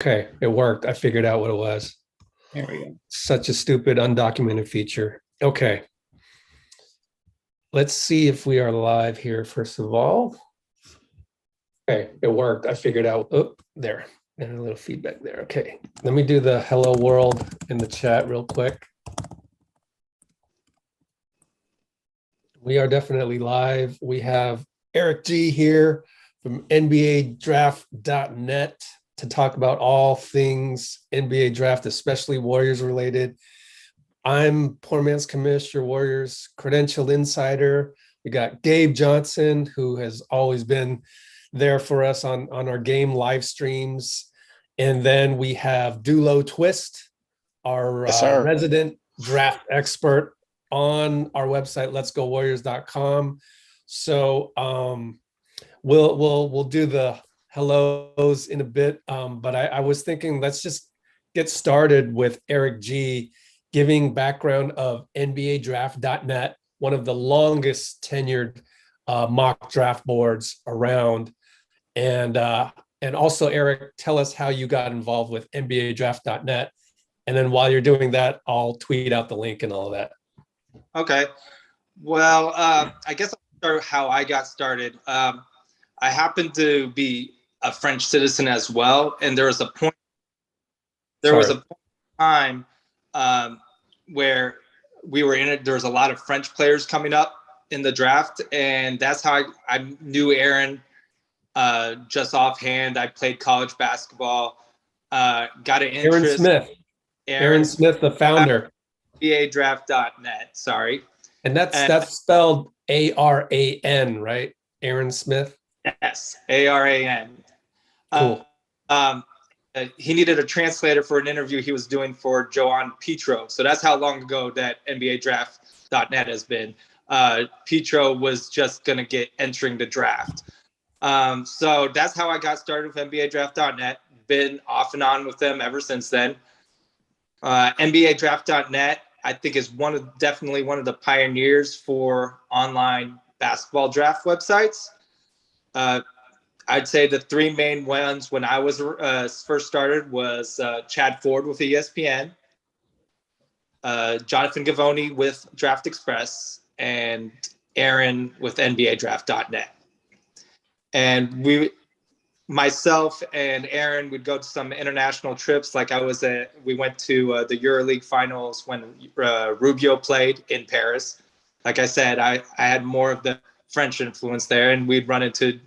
Okay, it worked. I figured out what it was. There we go. Such a stupid undocumented feature. Okay, let's see if we are live here, first of all. Okay, it worked. I figured out, oh, there, and a little feedback there. Okay, let me do the hello world in the chat real quick. We are definitely live. We have Eric G here from NBADraft.net to talk about all things NBA draft, especially Warriors related. I'm Poor Man's Commish, your Warriors credentialed insider. We got Gabe Johnson, who has always been there for us on our game live streams. And then we have Dulo Twist, our Yes, sir. resident draft expert on our website, LetsGoWarriors.com. So we'll do the hellos in a bit. But I was thinking, let's just get started with Eric G giving background of NBADraft.net, one of the longest tenured mock draft boards around. And also, Eric, tell us how you got involved with NBADraft.net. And then while you're doing that, I'll tweet out the link and all of that. Okay. Well, I guess I'll start how I got started. I happen to be a French citizen as well, and there was a point in time where we were in it. There was a lot of French players coming up in the draft, and that's how I knew Aaron just offhand. I played college basketball, got an interest. Aaron Smith, the founder. NBADraft.net, sorry. And that's spelled ARAN, right? Aaron Smith? Yes, ARAN. Cool. He needed a translator for an interview he was doing for Joan Petro. So that's how long ago that NBADraft.net has been. Petro was just going to get entering the draft. So that's how I got started with NBADraft.net. Been off and on with them ever since then. NBADraft.net, I think, is definitely one of the pioneers for online basketball draft websites. I'd say the three main ones when I was first started was Chad Ford with ESPN, Jonathan Givony with Draft Express, and Aaron with NBADraft.net. And myself and Aaron would go to some international trips. Like we went to the EuroLeague finals when Rubio played in Paris. Like I said, I had more of the French influence there, and we'd run into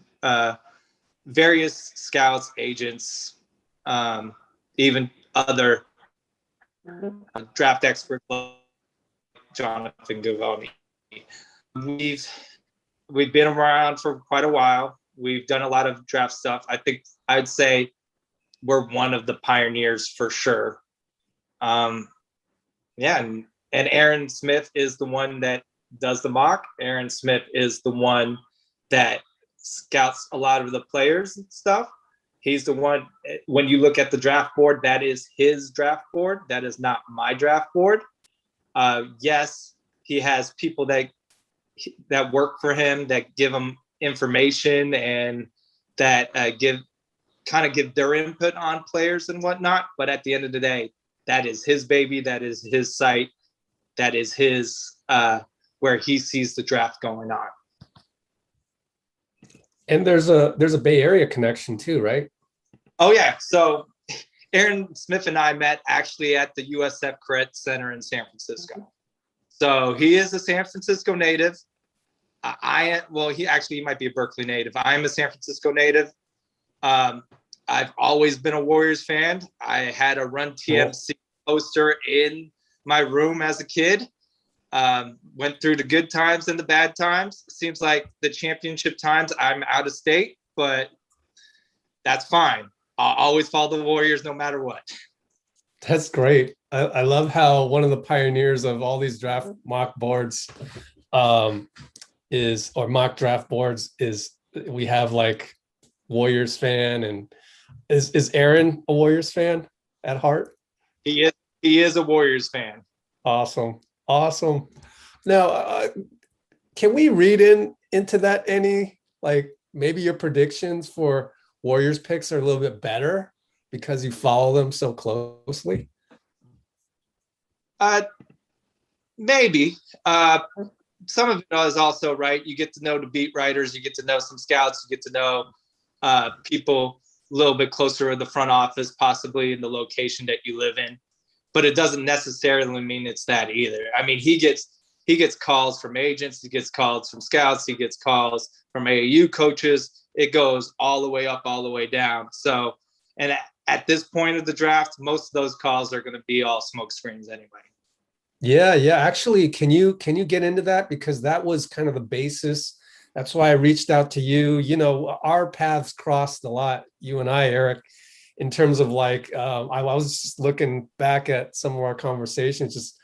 various scouts, agents, even other draft experts like Jonathan Givony. We've been around for quite a while. We've done a lot of draft stuff. I think I'd say we're one of the pioneers for sure. And Aaron Smith is the one that does the mock. Aaron Smith is the one that scouts a lot of the players and stuff. He's the one, when you look at the draft board, that is his draft board. That is not my draft board. Yes, he has people that work for him, that give him information and that give their input on players and whatnot. But at the end of the day, that is his baby. That is his site. That is his where he sees the draft going on. And there's a Bay Area connection too, right? Oh yeah. So Aaron Smith and I met actually at the USF Credit Center in San Francisco. So he is a San Francisco native. He might be a Berkeley native. I'm a San Francisco native. I've always been a Warriors fan. I had a Run TMC poster in my room as a kid. Went through the good times and the bad times. Seems like the championship times I'm out of state, but that's fine. I'll always follow the Warriors no matter what. That's great. I love how one of the pioneers of all these draft mock boards mock draft boards is we have like Warriors fan. And is Aaron a Warriors fan at heart? He is a Warriors fan. Awesome. Now, can we read into that any, like maybe your predictions for Warriors picks are a little bit better because you follow them so closely? Maybe. Some of it is also right. You get to know the beat writers, you get to know some scouts, you get to know people a little bit closer to the front office, possibly in the location that you live in. But it doesn't necessarily mean it's that either. I mean, he gets calls from agents, he gets calls from scouts, he gets calls from AAU coaches. It goes all the way up, all the way down. So, and at this point of the draft, most of those calls are going to be all smoke screens anyway. Yeah. Actually, can you get into that? Because that was kind of the basis. That's why I reached out to you. You know, our paths crossed a lot, you and I, Eric, in terms of like, I was just looking back at some of our conversations, just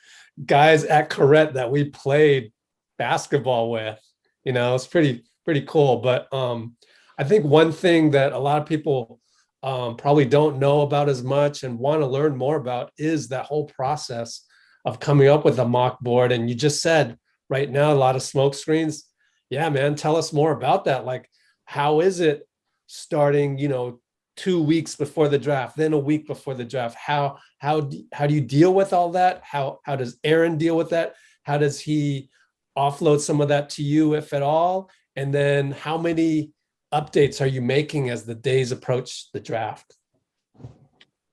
guys at Corrette that we played basketball with. You know, it's pretty cool. But I think one thing that a lot of people probably don't know about as much and want to learn more about is that whole process of coming up with a mock board. And you just said right now, a lot of smoke screens. Yeah, man, tell us more about that. Like, how is it starting, 2 weeks before the draft, then a week before the draft? How do you deal with all that? How does Aaron deal with that? How does he offload some of that to you, if at all? And then how many updates are you making as the days approach the draft?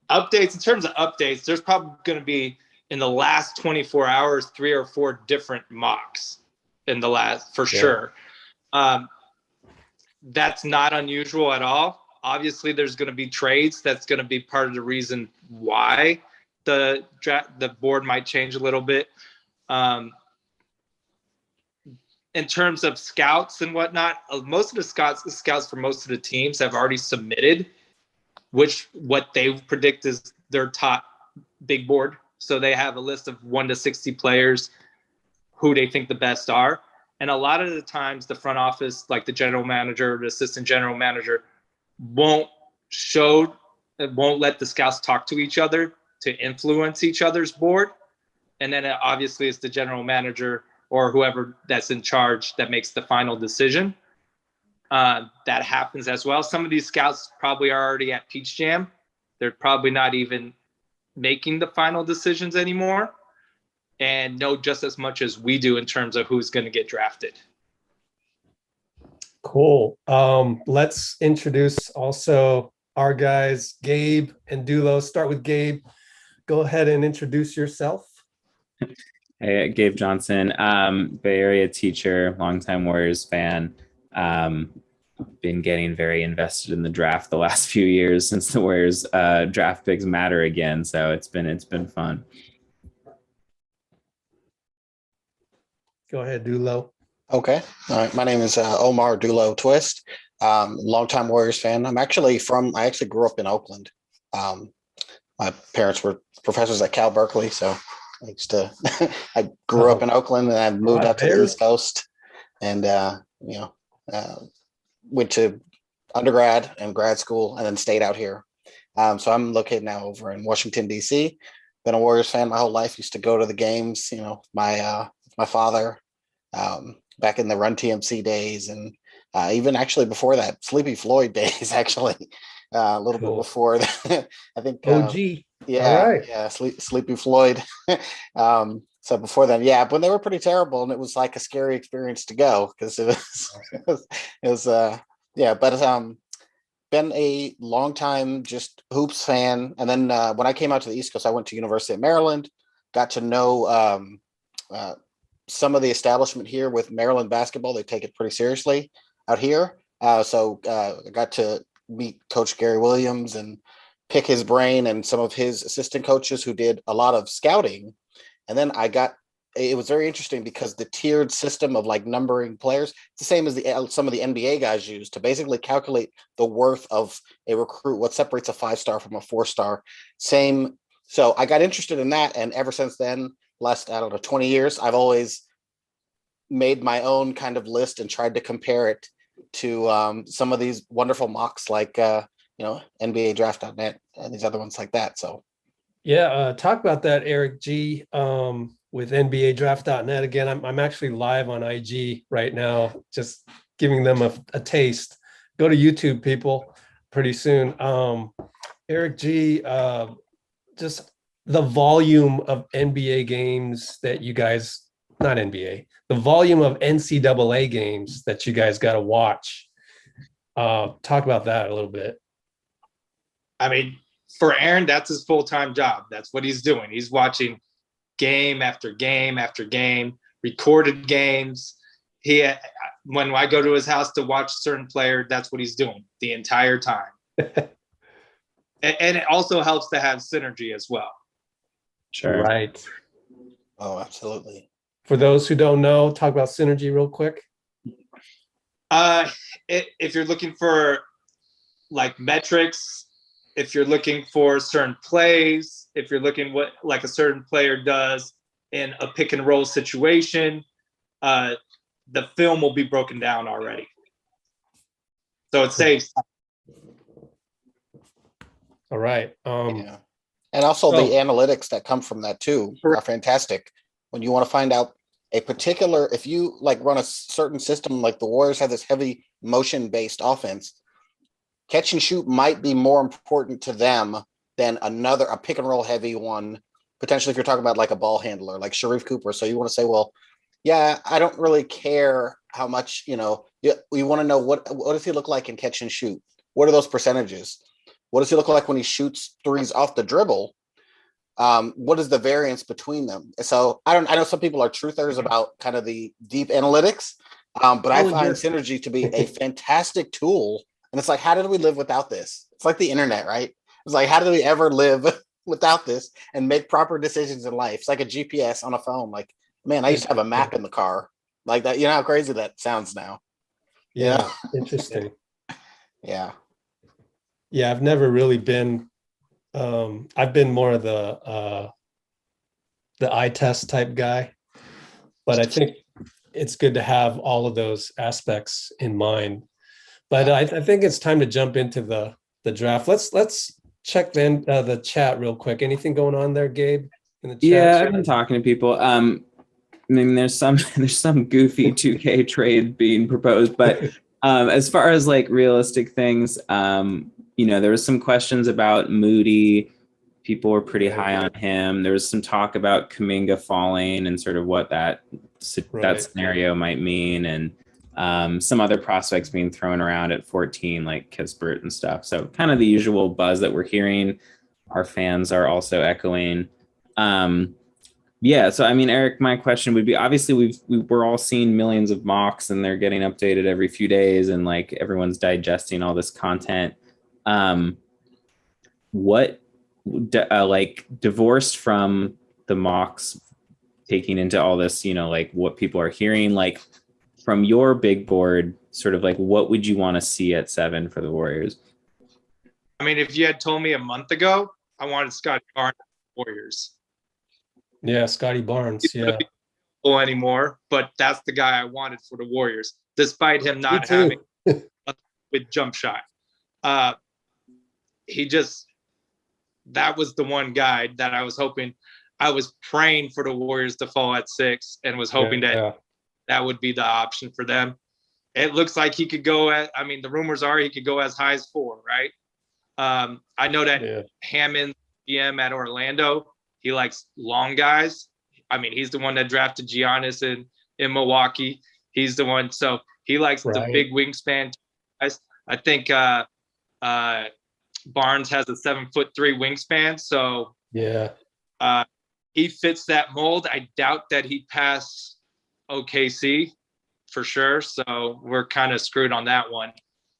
Updates, in terms of updates, there's probably going to be, in the last 24 hours, 3 or 4 different mocks in the last, for sure. That's not unusual at all. Obviously, there's going to be trades. That's going to be part of the reason why the board might change a little bit. In terms of scouts and whatnot, most of the scouts for most of the teams have already submitted what they predict is their top big board. So they have a list of 1 to 60 players who they think the best are. And a lot of the times the front office, like the general manager, the assistant general manager, won't let the scouts talk to each other to influence each other's board. And then obviously it's the general manager or whoever that's in charge that makes the final decision. That happens as well. Some of these scouts probably are already at Peach Jam. They're probably not even making the final decisions anymore and know just as much as we do in terms of who's going to get drafted. Cool. Let's introduce also our guys, Gabe and Dulo. Start with Gabe. Go ahead and introduce yourself. Hey, Gabe Johnson, Bay Area teacher, longtime Warriors fan. Been getting very invested in the draft the last few years since the Warriors draft picks matter again. So it's been fun. Go ahead, Dulo. Okay. All right. My name is Omar Dulo Twist. Longtime Warriors fan. I actually grew up in Oakland. My parents were professors at Cal Berkeley, so I grew up in Oakland and I moved out to the East Coast and went to undergrad and grad school and then stayed out here. So I'm located now over in Washington, D.C. Been a Warriors fan my whole life. Used to go to the games, my father back in the Run TMC days and even actually before that, Sleepy Floyd days, actually. A little bit before that. I think OG. Sleepy Floyd. So before then, when they were pretty terrible, and it was like a scary experience to go because been a long time just hoops fan. And then when I came out to the East Coast, I went to University of Maryland, got to know some of the establishment here with Maryland basketball. They take it pretty seriously out here. So I got to meet Coach Zaire Williams and pick his brain and some of his assistant coaches who did a lot of scouting. And then it was very interesting because the tiered system of like numbering players, it's the same as some of the NBA guys use to basically calculate the worth of a recruit, what separates a 5-star from a 4-star. Same. So I got interested in that. And ever since then, last, 20 years, I've always made my own kind of list and tried to compare it to some of these wonderful mocks like, NBA draft.net and these other ones like that. So. Yeah. Talk about that, Eric G, with NBA draft.net. Again, I'm actually live on IG right now, just giving them a taste. Go to YouTube, people, pretty soon. Eric G, just the volume of NBA games that you guys, not NBA, the volume of NCAA games that you guys got to watch. Talk about that a little bit. I mean, for Aaron, that's his full-time job. That's what he's doing. He's watching game after game after game, recorded games. When I go to his house to watch a certain player, that's what he's doing the entire time. And it also helps to have synergy as well. Sure. Right. Oh, absolutely. For those who don't know, talk about synergy real quick. If you're looking for like metrics, if you're looking for certain plays, if you're looking what like a certain player does in a pick and roll situation, the film will be broken down already. So it saves time. All right. Yeah. And also the analytics that come from that too are fantastic. When you want to find out a particular, if you like run a certain system, like the Warriors have this heavy motion based offense, catch and shoot might be more important to them than a pick and roll heavy one. Potentially, if you're talking about like a ball handler, like Sharif Cooper. So you want to say, well, yeah, I don't really care how much, you want to know what does he look like in catch and shoot? What are those percentages? What does he look like when he shoots threes off the dribble? What is the variance between them? So I know some people are truthers about kind of the deep analytics, but I find synergy to be a fantastic tool. And it's like, how did we live without this? It's like the internet, right? It's like, how did we ever live without this and make proper decisions in life? It's like a GPS on a phone. Like, man, I used to have a map in the car like that. You know how crazy that sounds now. Yeah. Interesting. Yeah. Yeah. I've never really been, I've been more of the eye test type guy, but I think it's good to have all of those aspects in mind. But I think it's time to jump into the draft. Let's check the chat real quick. Anything going on there, Gabe? In the chat? Yeah, I've been talking to people. I mean, there's some goofy 2K trade being proposed, but as far as like realistic things, there was some questions about Moody. People were pretty high on him. There was some talk about Kuminga falling and sort of what that scenario might mean, and some other prospects being thrown around at 14, like Kispert and stuff. So kind of the usual buzz that we're hearing. Our fans are also echoing. So I mean, Eric, my question would be, obviously we're all seeing millions of mocks and they're getting updated every few days and like everyone's digesting all this content. What divorced from the mocks, taking into all this, like what people are hearing, like from your big board, sort of like what would you want to see at 7 for the Warriors? I mean, if you had told me a month ago, I wanted Scotty Barnes for the Warriors. Yeah, Scotty Barnes. Yeah. Anymore, but that's the guy I wanted for the Warriors, despite him not having with jump shot. That was the one guy that I was hoping. I was praying for the Warriors to fall at 6 and was hoping that would be the option for them. It looks like he could go the rumors are he could go as high as 4, right? I know that Hammond, GM at Orlando, he likes long guys. I mean, he's the one that drafted Giannis in Milwaukee. He's the one. So he likes the big wingspan guys. I think Barnes has a 7'3" wingspan. So he fits that mold. I doubt that he'd pass OKC for sure. So we're kind of screwed on that one.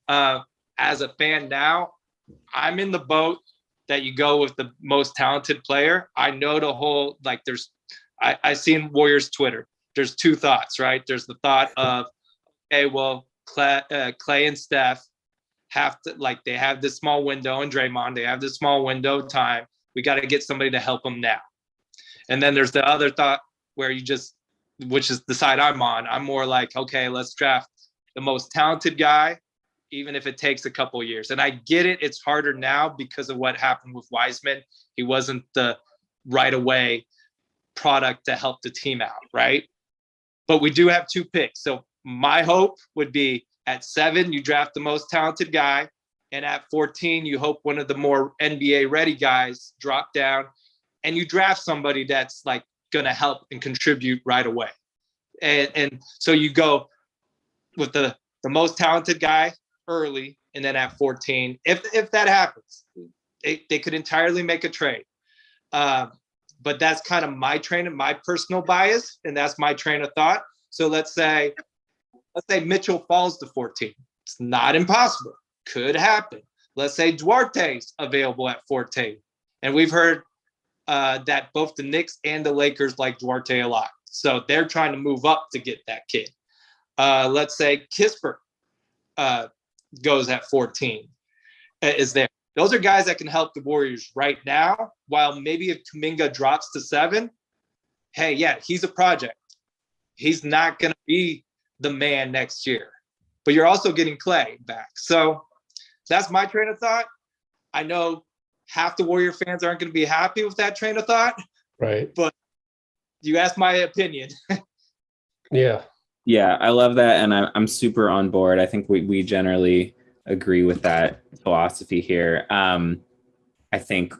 As a fan now, I'm in the boat that you go with the most talented player. I know the whole, like I seen Warriors Twitter. There's two thoughts, right? There's the thought of, okay, well, Clay and Steph have to, like, they have this small window, and Draymond, they have this small window of time. We got to get somebody to help them now. And then there's the other thought where which is the side I'm on. I'm more like, okay, let's draft the most talented guy, even if it takes a couple of years. And I get it. It's harder now because of what happened with Wiseman. He wasn't the right away product to help the team out, right? But we do have 2 picks. So my hope would be at 7, you draft the most talented guy. And at 14, you hope one of the more NBA ready guys drop down and you draft somebody that's like going to help and contribute right away. And so you go with the most talented guy early, and then at 14, if that happens, they could entirely make a trade. But that's kind of my personal bias, and that's my train of thought. So let's say Mitchell falls to 14. It's not impossible. Could happen. Let's say Duarte's available at 14. And we've heard that both the Knicks and the Lakers like Duarte a lot. So they're trying to move up to get that kid. Let's say Kispert goes at 14, is there. Those are guys that can help the Warriors right now, while maybe if Kuminga drops to 7, hey, yeah, he's a project. He's not going to be the man next year. But you're also getting Clay back. So that's my train of thought. I know half the Warrior fans aren't going to be happy with that train of thought. Right. But you asked my opinion. Yeah. Yeah, I love that. And I'm super on board. I think we generally agree with that philosophy here. I think,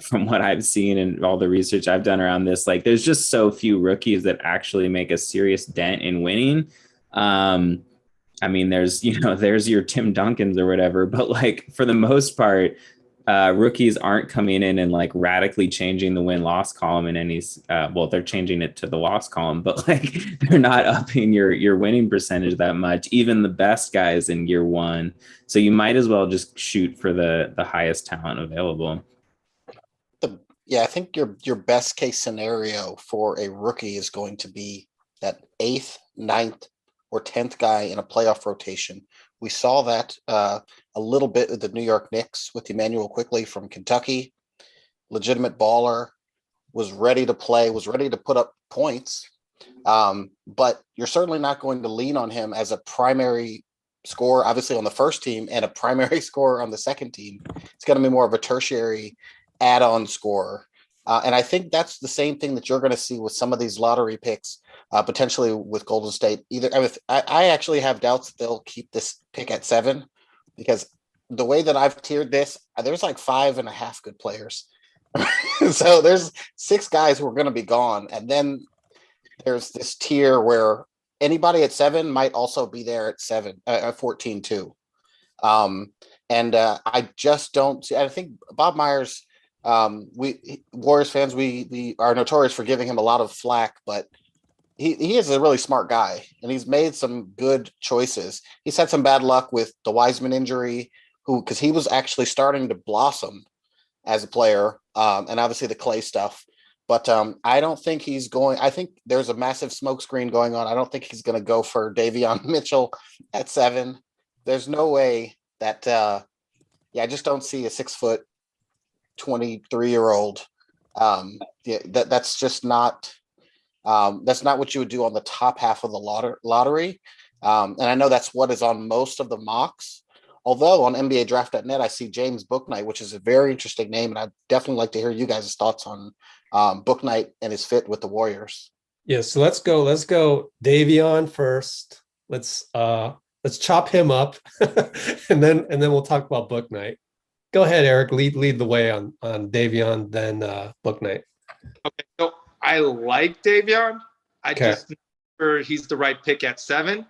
from what I've seen and all the research I've done around this, like there's just so few rookies that actually make a serious dent in winning. I mean, there's your Tim Duncans or whatever, but like for the most part, rookies aren't coming in and like radically changing the win-loss column in any, they're changing it to the loss column, but like they're not upping your winning percentage that much, even the best guys in year one. So you might as well just shoot for the highest talent available. Yeah, I think your best case scenario for a rookie is going to be that 8th, 9th, or 10th guy in a playoff rotation. We saw that a little bit with the New York Knicks with Emmanuel Quickley from Kentucky. Legitimate baller, was ready to play, was ready to put up points. But you're certainly not going to lean on him as a primary scorer, obviously on the first team, and a primary scorer on the second team. It's going to be more of a tertiary add-on scorer. And I think that's the same thing that you're going to see with some of these lottery picks, potentially with Golden State. I actually have doubts that they'll keep this pick at 7, because the way that I've tiered this, there's like 5.5 good players. So there's 6 guys who are going to be gone. And then there's this tier where anybody at 7 might also be there at 14 too. I just don't see, I think Bob Myers, Warriors fans, we are notorious for giving him a lot of flack, but he is a really smart guy, and he's made some good choices. He's had some bad luck with the Wiseman injury, because he was actually starting to blossom as a player, and obviously the Clay stuff. But I don't think he's going. I think there's a massive smokescreen going on. I don't think he's going to go for Davion Mitchell at 7. There's no way that. I just don't see a 6-foot, 23-year-old. That's just not. That's not what you would do on the top half of the lottery. And I know that's what is on most of the mocks. Although on NBA Draft.net, I see James Bouknight, which is a very interesting name. And I'd definitely like to hear you guys' thoughts on Bouknight and his fit with the Warriors. Yeah. So let's go Davion first. Let's chop him up and then we'll talk about Bouknight. Go ahead, Eric, lead the way on Davion, then Bouknight. Okay. So I like Davion. Okay. Just sure he's the right pick at 7.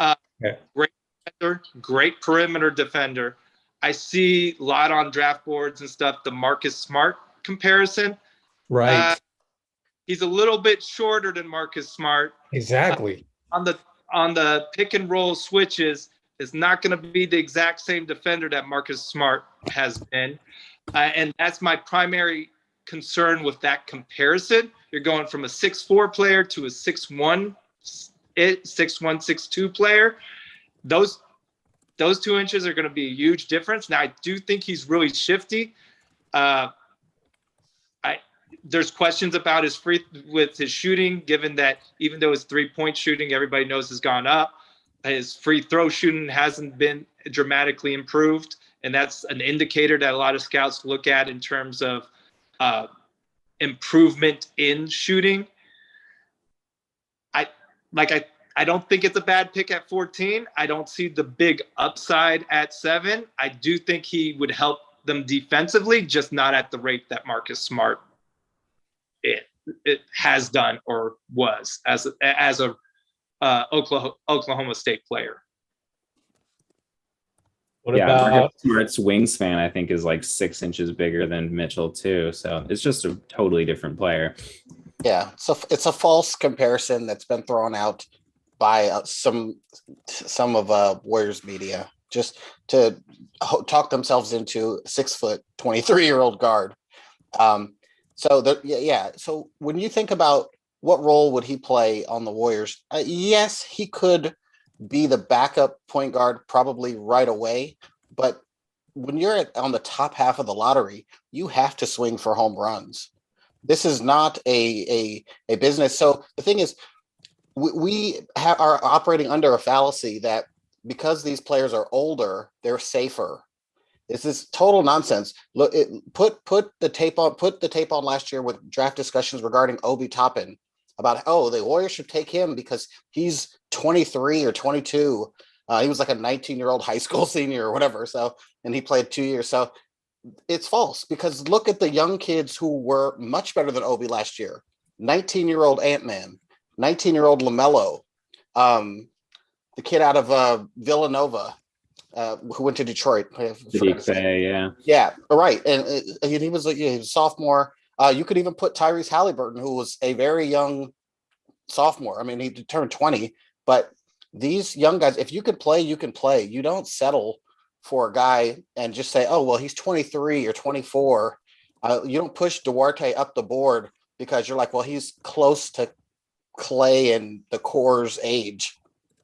Okay. Great defender, great perimeter defender. I see a lot on draft boards and stuff, the Marcus Smart comparison. Right. He's a little bit shorter than Marcus Smart. Exactly. On the pick and roll switches, is not going to be the exact same defender that Marcus Smart has been. And that's my primary concern with that comparison. You're going from a 6'4" player to a 6'1", 6'2" player. Those 2 inches are going to be a huge difference. Now, I do think he's really shifty. There's questions about his shooting, given that even though his 3-point shooting, everybody knows has gone up, his free throw shooting hasn't been dramatically improved. And that's an indicator that a lot of scouts look at in terms of improvement in shooting. I I don't think it's a bad pick at 14. I don't see the big upside at 7. I do think he would help them defensively, just not at the rate that Marcus Smart it has done or was as a Oklahoma State player. What Yeah, about Marcus Smart's wingspan, I think, is like 6 inches bigger than Mitchell too. So it's just a totally different player. Yeah, so it's a false comparison that's been thrown out by some of Warriors media just to talk themselves into 6 foot 23-year-old guard. So when you think about what role would he play on the Warriors, yes, he could be the backup point guard probably right away, but when you're on the top half of the lottery, you have to swing for home runs. This is not a business. So the thing is, we are operating under a fallacy that because these players are older, they're safer. This is total nonsense. Look, put the tape on last year with draft discussions regarding Obi Toppin about, the Warriors should take him because he's 23 or 22. He was like a 19-year-old high school senior or whatever. So, and he played 2 years. So it's false, because look at the young kids who were much better than Obi last year. 19-year-old Ant-Man, 19-year-old LaMelo, the kid out of Villanova, who went to Detroit. Yeah, right. And he was a sophomore. You could even put Tyrese Halliburton, who was a very young sophomore. I mean, he turned 20. But these young guys, if you can play, you can play. You don't settle for a guy and just say, oh, well, he's 23 or 24. You don't push Duarte up the board because you're like, well, he's close to Clay and the core's age.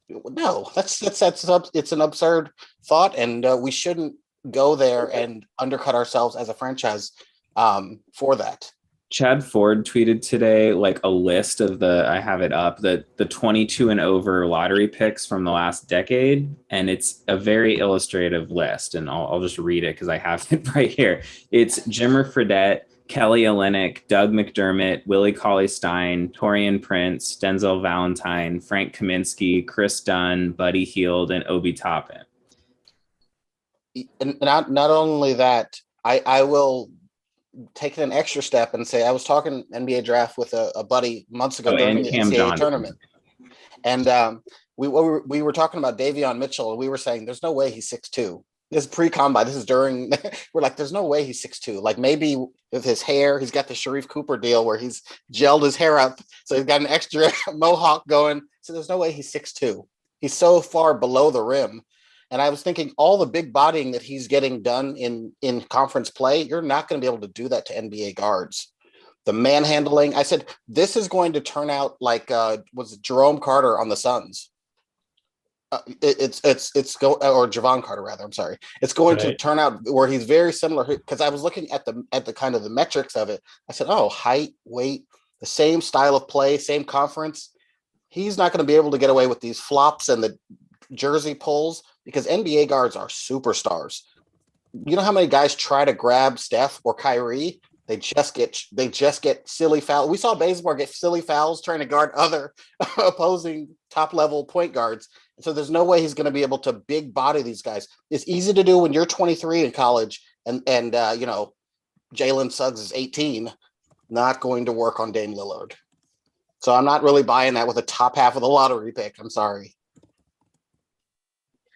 No, that's it's an absurd thought, and we shouldn't go there and undercut ourselves as a franchise for that. Chad Ford tweeted today like a list of I have it up, the 22 and over lottery picks from the last decade, and it's a very illustrative list, and I'll just read it because I have it right here. It's Jimmer Fredette, Kelly Olynyk, Doug McDermott, Willie Cauley-Stein, Torian Prince, Denzel Valentine, Frank Kaminsky, Chris Dunn, Buddy Hield, and Obi Toppin. And not only that, I will take it an extra step and say I was talking NBA draft with a buddy months ago during the NCAA tournament, and we were talking about Davion Mitchell, and we were saying there's no way he's 6'2". This is pre-combine. This is during. We're like, there's no way he's 6'2". Like maybe with his hair, he's got the Sharif Cooper deal where he's gelled his hair up, so he's got an extra mohawk going. So there's no way he's 6'2". He's so far below the rim. And I was thinking all the big bodying that he's getting done in conference play, you're not going to be able to do that to NBA guards. The manhandling, I said, this is going to turn out like was Jerome Carter on the Suns. Or Javon Carter rather. I'm sorry. It's going to turn out where he's very similar, because I was looking at the kind of the metrics of it. I said, height, weight, the same style of play, same conference. He's not going to be able to get away with these flops and the jersey pulls, because NBA guards are superstars. You know how many guys try to grab Steph or Kyrie? They just get silly fouls. We saw Bazemore get silly fouls trying to guard other opposing top level point guards. So there's no way he's going to be able to big body these guys. It's easy to do when you're 23 in college and Jalen Suggs is 18. Not going to work on Dame Lillard. So I'm not really buying that with a top half of the lottery pick. I'm sorry.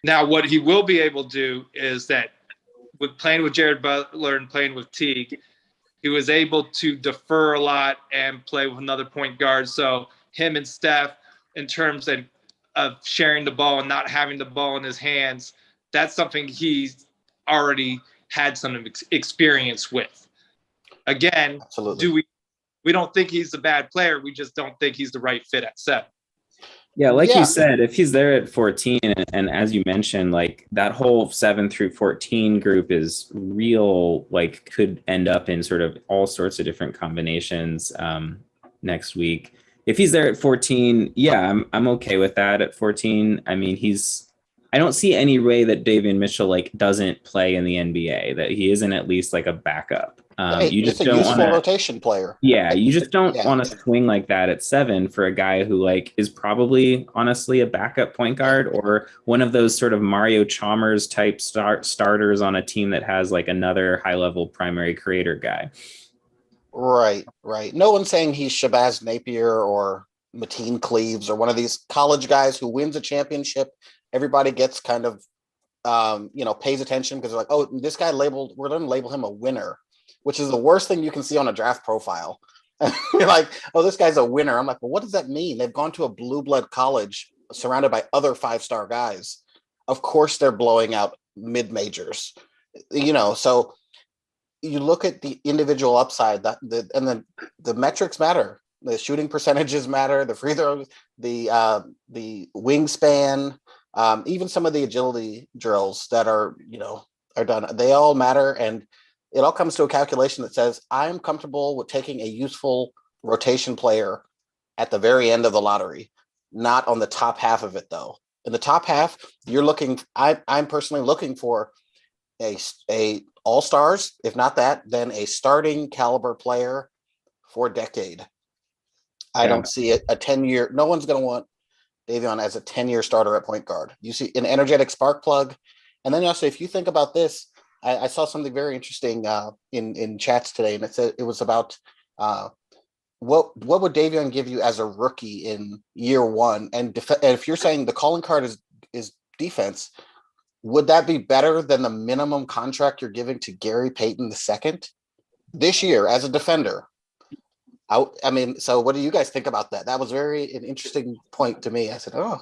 Now, what he will be able to do is that with playing with Jared Butler and playing with Teague, he was able to defer a lot and play with another point guard. So him and Steph, in terms of sharing the ball and not having the ball in his hands, that's something he's already had some experience with. Again, absolutely. We don't think he's a bad player. We just don't think he's the right fit at 7. Yeah, you said, if he's there at 14, and as you mentioned, like that whole 7 through 14 group is real, like could end up in sort of all sorts of different combinations next week. If he's there at 14, yeah, I'm okay with that at 14. I mean, I don't see any way that Davion Mitchell like doesn't play in the NBA, that he isn't at least like a backup. You it's just a don't useful want to. rotation player. Yeah, you just don't Yeah. want to swing like that at 7 for a guy who like is probably honestly a backup point guard or one of those sort of Mario Chalmers type starters on a team that has like another high level primary creator guy. Right. No one's saying he's Shabazz Napier or Mateen Cleaves or one of these college guys who wins a championship. Everybody gets kind of, pays attention because they're like, oh, this guy we're going to label him a winner, which is the worst thing you can see on a draft profile. You're like, oh, this guy's a winner. I'm like, well, what does that mean? They've gone to a blue blood college surrounded by other 5-star guys. Of course, they're blowing out mid majors, so you look at the individual upside and then the metrics matter. The shooting percentages matter, the free throws, the wingspan, even some of the agility drills that are done. They all matter. And it all comes to a calculation that says, I'm comfortable with taking a useful rotation player at the very end of the lottery, not on the top half of it, though. In the top half, I'm personally looking for a all-stars, if not that, then a starting caliber player for a decade. I don't see it a 10-year. No one's going to want Davion as a 10-year starter at point guard. You see an energetic spark plug. And then also, if you think about this, I saw something very interesting in chats today, and it was about what would Davion give you as a rookie in year one? And if you're saying the calling card is defense, would that be better than the minimum contract you're giving to Gary Payton II this year as a defender? So what do you guys think about that? That was an interesting point to me. I said, oh,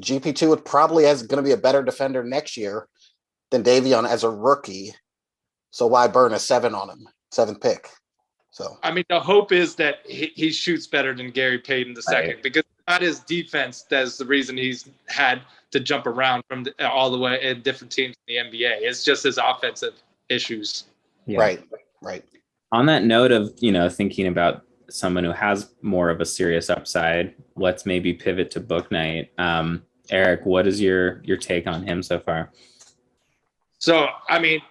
GP2 would probably going to be a better defender next year than Davion as a rookie. So why burn a 7 on him, 7th pick? So I mean, the hope is that he shoots better than Gary Payton II, right? Because not his defense that's the reason he's had to jump around from all the way in different teams in the NBA. It's just his offensive issues. Yeah. Right. On that note of, thinking about someone who has more of a serious upside, let's maybe pivot to Bouknight. Eric, what is your take on him so far? So, I mean,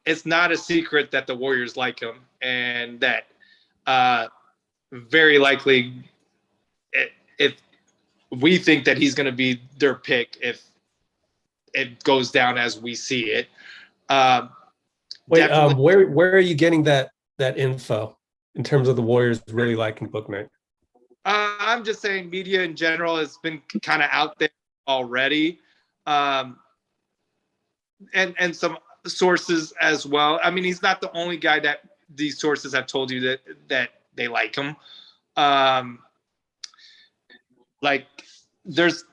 it's not a secret that the Warriors like him, and that very likely if we think that he's going to be their pick if it goes down as we see it. Wait, where are you getting that info in terms of the Warriors really liking Bouknight? I'm just saying media in general has been kind of out there already. And some sources as well. I mean, he's not the only guy that these sources have told you that they like him. Like there's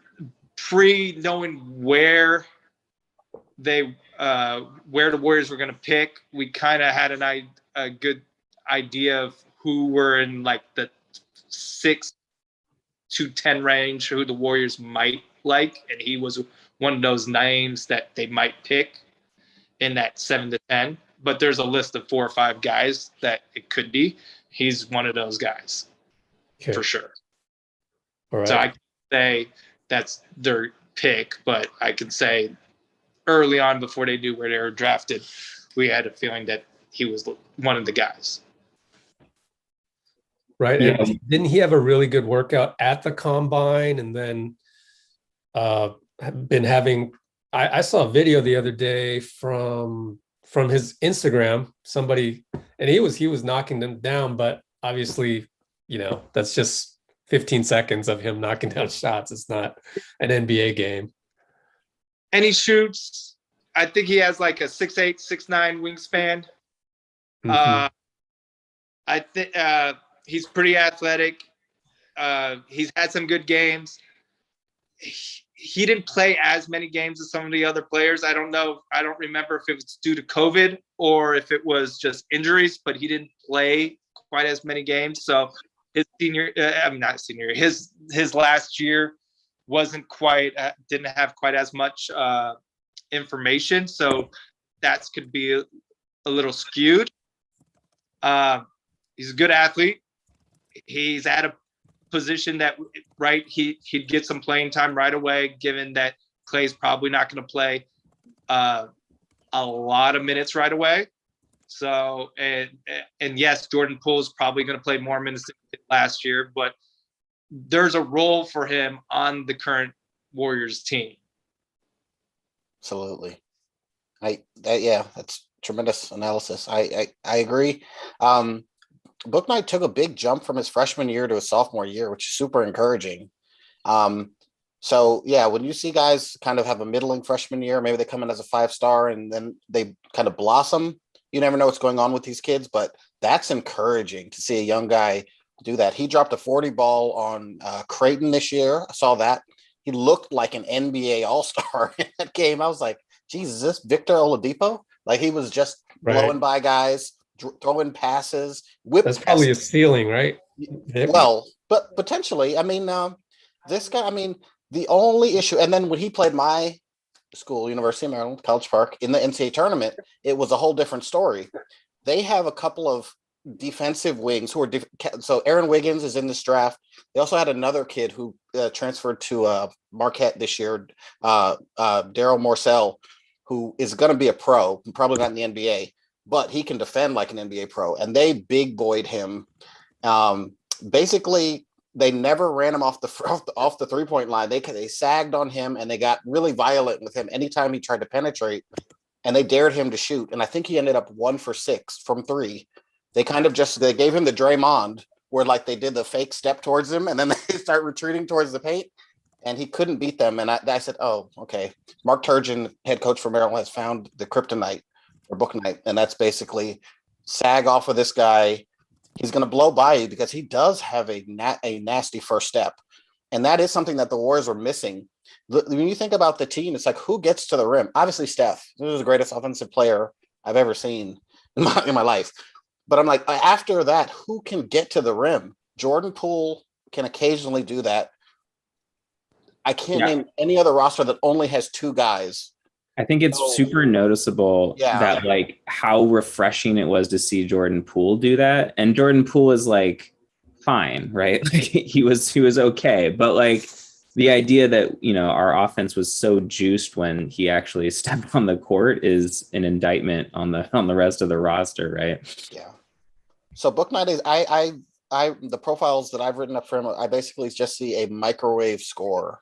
knowing where the Warriors were going to pick, we kind of had a good idea of who were in like the 6 to 10 range, who the Warriors might like, and he was one of those names that they might pick in that 7 to 10. But there's a list of 4 or 5 guys that it could be. He's one of those guys, for sure. All right. So I can say that's their pick, but I can say early on, before they knew where they were drafted, we had a feeling that he was one of the guys. Right. Yeah. And didn't he have a really good workout at the combine, and then been having, I saw a video the other day from his Instagram, somebody, and he was knocking them down, but obviously, that's just 15 seconds of him knocking down shots. It's not an NBA game. And he shoots, I think he has like a 6'8", 6'9" wingspan. Mm-hmm. I think he's pretty athletic. He's had some good games. He didn't play as many games as some of the other players. I don't know. I don't remember if it was due to COVID or if it was just injuries, but he didn't play quite as many games. So his his last year didn't have quite as much information. So that could be a little skewed. He's a good athlete. He's at a position that, right, he'd get some playing time right away, given that Clay's probably not going to play a lot of minutes right away. So, and yes, Jordan Poole is probably going to play more minutes than he did last year, but there's a role for him on the current Warriors team. Absolutely. That's tremendous analysis. I agree. Bouknight took a big jump from his freshman year to his sophomore year, which is super encouraging. So yeah, when you see guys kind of have a middling freshman year, maybe they come in as a 5-star and then they kind of blossom. You never know what's going on with these kids, but that's encouraging to see a young guy do that. He dropped a 40 ball on Creighton this year. I saw that. He looked like an NBA All-Star in that game. I was like, geez, is this Victor Oladipo? Like he was just blowing by guys, throwing passes, That's probably a ceiling, right? Well, but potentially, I mean, this guy, I mean, the only issue, and then when he played my school, University of Maryland, College Park, in the NCAA tournament, it was a whole different story. They have a couple of defensive wings who are so Aaron Wiggins is in this draft. They also had another kid who transferred to Marquette this year, Daryl Morcell, who is going to be a pro, probably not in the NBA, but he can defend like an NBA pro. And they big boyed him. Basically, they never ran him off the 3-point line. They sagged on him and they got really violent with him anytime he tried to penetrate. And they dared him to shoot. And I think he ended up 1 for 6 from 3. They kind of they gave him the Draymond where like they did the fake step towards him and then they start retreating towards the paint and he couldn't beat them. And I said, oh, okay. Mark Turgeon, head coach for Maryland, has found the kryptonite or Bouknight. And that's basically sag off of this guy. He's going to blow by you because he does have a nasty first step. And that is something that the Warriors were missing. When you think about the team, it's like, who gets to the rim? Obviously, Steph. This is the greatest offensive player I've ever seen in my life. But I'm like, after that, who can get to the rim? Jordan Poole can occasionally do that. I can't name any other roster that only has 2 guys. I think it's super noticeable that like how refreshing it was to see Jordan Poole do that. And Jordan Poole is like fine, right? Like he was okay. But like the idea that, you know, our offense was so juiced when he actually stepped on the court is an indictment on the rest of the roster, right? Yeah. So Bouknight is I the profiles that I've written up for him, I basically just see a microwave scorer.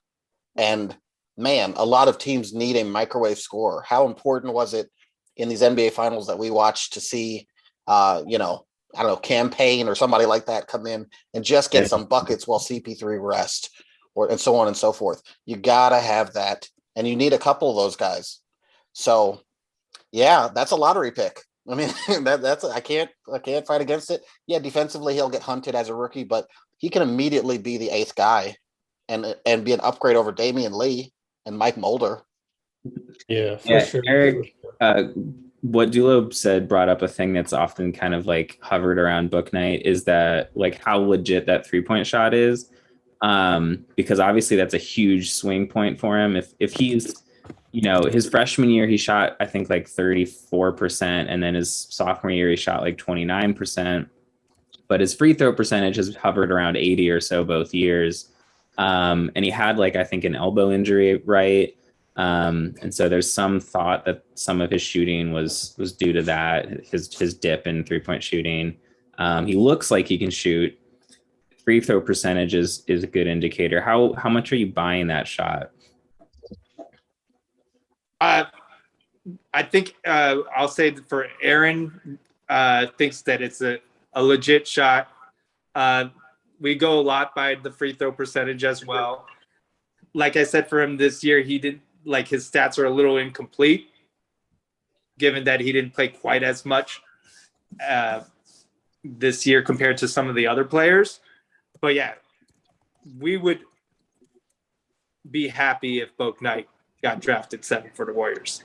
And man, a lot of teams need a microwave scorer. How important was it in these NBA finals that we watched to see, you know, I don't know, Campaign or somebody like that come in and just get some buckets while CP3 rest and so on and so forth. You got to have that. And you need a couple of those guys. So yeah, that's a lottery pick. I mean, that's I can't fight against it. Yeah, defensively he'll get hunted as a rookie, but he can immediately be the 8th guy and be an upgrade over Damian Lee and Mike Mulder. Yeah, for sure. Eric, what Dulo said brought up a thing that's often kind of like hovered around Bouknight is that like how legit that 3-point shot is. Because obviously that's a huge swing point for him. If he's, you know, his freshman year, he shot, I think like 34%. And then his sophomore year, he shot like 29%, but his free throw percentage has hovered around 80 or so both years. And he had like, I think an elbow injury, right? And so there's some thought that some of his shooting was due to that, his dip in 3-point shooting. He looks like he can shoot. Free throw percentage is a good indicator. How much are you buying that shot? I think I'll say that for Aaron thinks that it's a legit shot. We go a lot by the free throw percentage as well. Like I said, for him this year, he did like his stats are a little incomplete, given that he didn't play quite as much this year compared to some of the other players. But yeah, we would be happy if Bouknight got drafted 7 for the Warriors.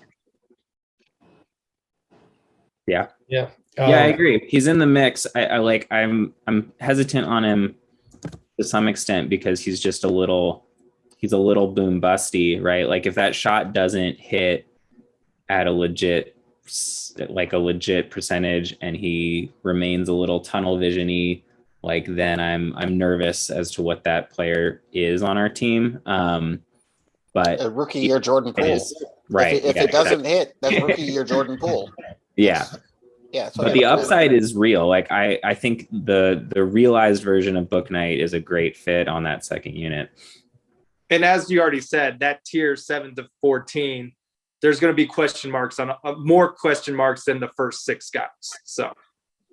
Yeah. Yeah. I agree. He's in the mix. I'm hesitant on him to some extent because he's a little boom busty, right? Like if that shot doesn't hit at a legit percentage and he remains a little tunnel vision-y, like then I'm nervous as to what that player is on our team. But a rookie year Jordan Poole. Right. If it doesn't hit, that's rookie year Jordan Poole. Yeah. Yeah, so But the upside is real. Like I think the realized version of Bouknight is a great fit on that second unit. And as you already said, that tier 7 to 14, there's going to be question marks on more question marks than the first 6 guys. So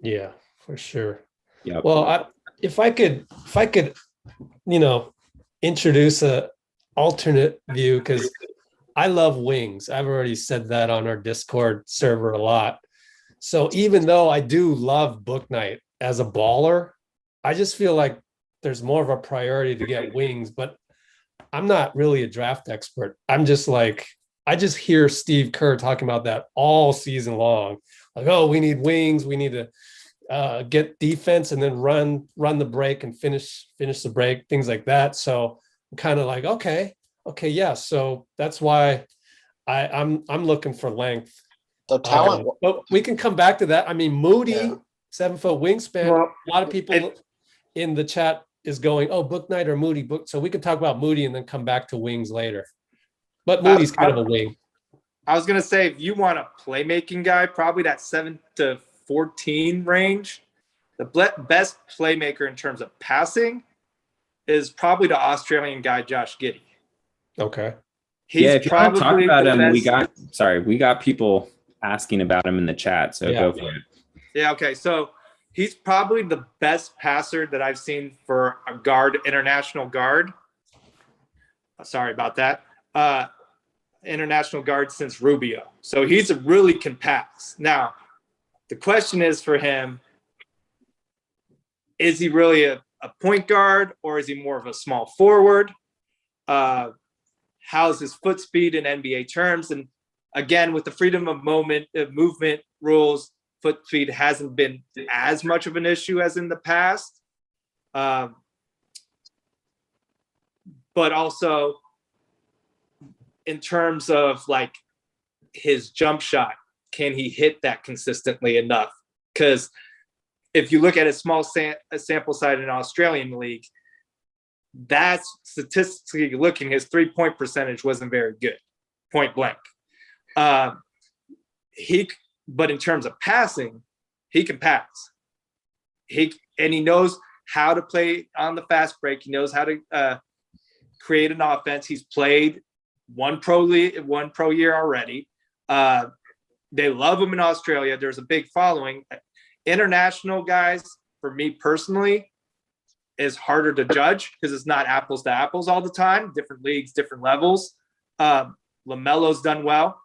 Yeah, for sure. Yeah. Well, if I could, introduce a alternate view, because I love wings. I've already said that on our Discord server a lot. So even though I do love Bouknight as a baller, I just feel like there's more of a priority to get wings, but I'm not really a draft expert. I'm just like, I just hear Steve Kerr talking about that all season long. Like, oh, we need wings. We need to get defense and then run the break and finish the break, things like that. So I'm kind of like, okay, yeah. So that's why I'm looking for length. So talent. But we can come back to that. I mean, Moody, 7-foot wingspan. Well, a lot of people in the chat is going, oh, Bouknight or Moody. So we could talk about Moody and then come back to wings later. But Moody's kind of a wing. I was going to say, if you want a playmaking guy, probably that 7 to 14 range, the best playmaker in terms of passing is probably the Australian guy, Josh Giddey. Okay. He's if you want to talk about him, we got people asking about him in the chat, so go for it. Yeah, okay. So he's probably the best passer that I've seen for a guard, international guard. Sorry about that. International guard since Rubio. So he's really can pass. Now, the question is for him, is he really a point guard or is he more of a small forward? How's his foot speed in NBA terms? And again, with the freedom of movement rules, foot speed hasn't been as much of an issue as in the past. But also in terms of like his jump shot, can he hit that consistently enough? Because if you look at a small sample size in an Australian league, that's statistically looking, his 3-point percentage wasn't very good, point blank. But in terms of passing, he can pass. He knows how to play on the fast break. He knows how to create an offense. He's played one pro year already. They love him in Australia. There's a big following. International guys, for me personally, is harder to judge because it's not apples to apples all the time. Different leagues, different levels. LaMelo's done well.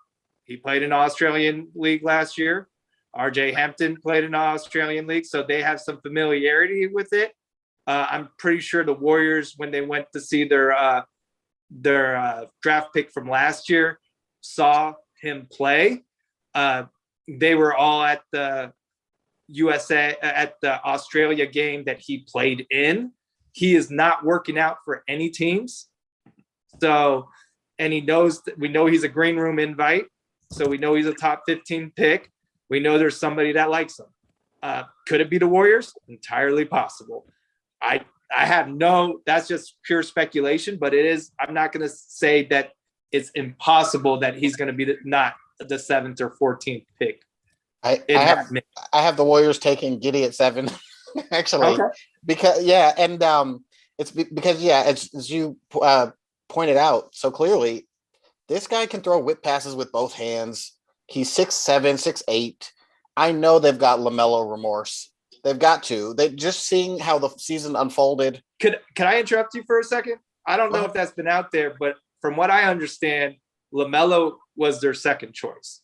He played in the Australian league last year. RJ Hampton played in the Australian league, so they have some familiarity with it. I'm pretty sure the Warriors, when they went to see their draft pick from last year, saw him play. They were all at the Australia game that he played in. He is not working out for any teams. So, and we know he's a green room invite. So we know he's a top 15 pick. We know there's somebody that likes him. Could it be the Warriors? Entirely possible. I have that's just pure speculation, but I'm not going to say that it's impossible that he's going to be not the 7th or 14th pick. I have the Warriors taking Giddey at 7, actually, because it's because as you pointed out so clearly, this guy can throw whip passes with both hands. He's 6'7", 6'8". I know they've got LaMelo remorse. They've got to. They just seeing how the season unfolded. Can I interrupt you for a second? I don't know if that's been out there, but from what I understand, LaMelo was their second choice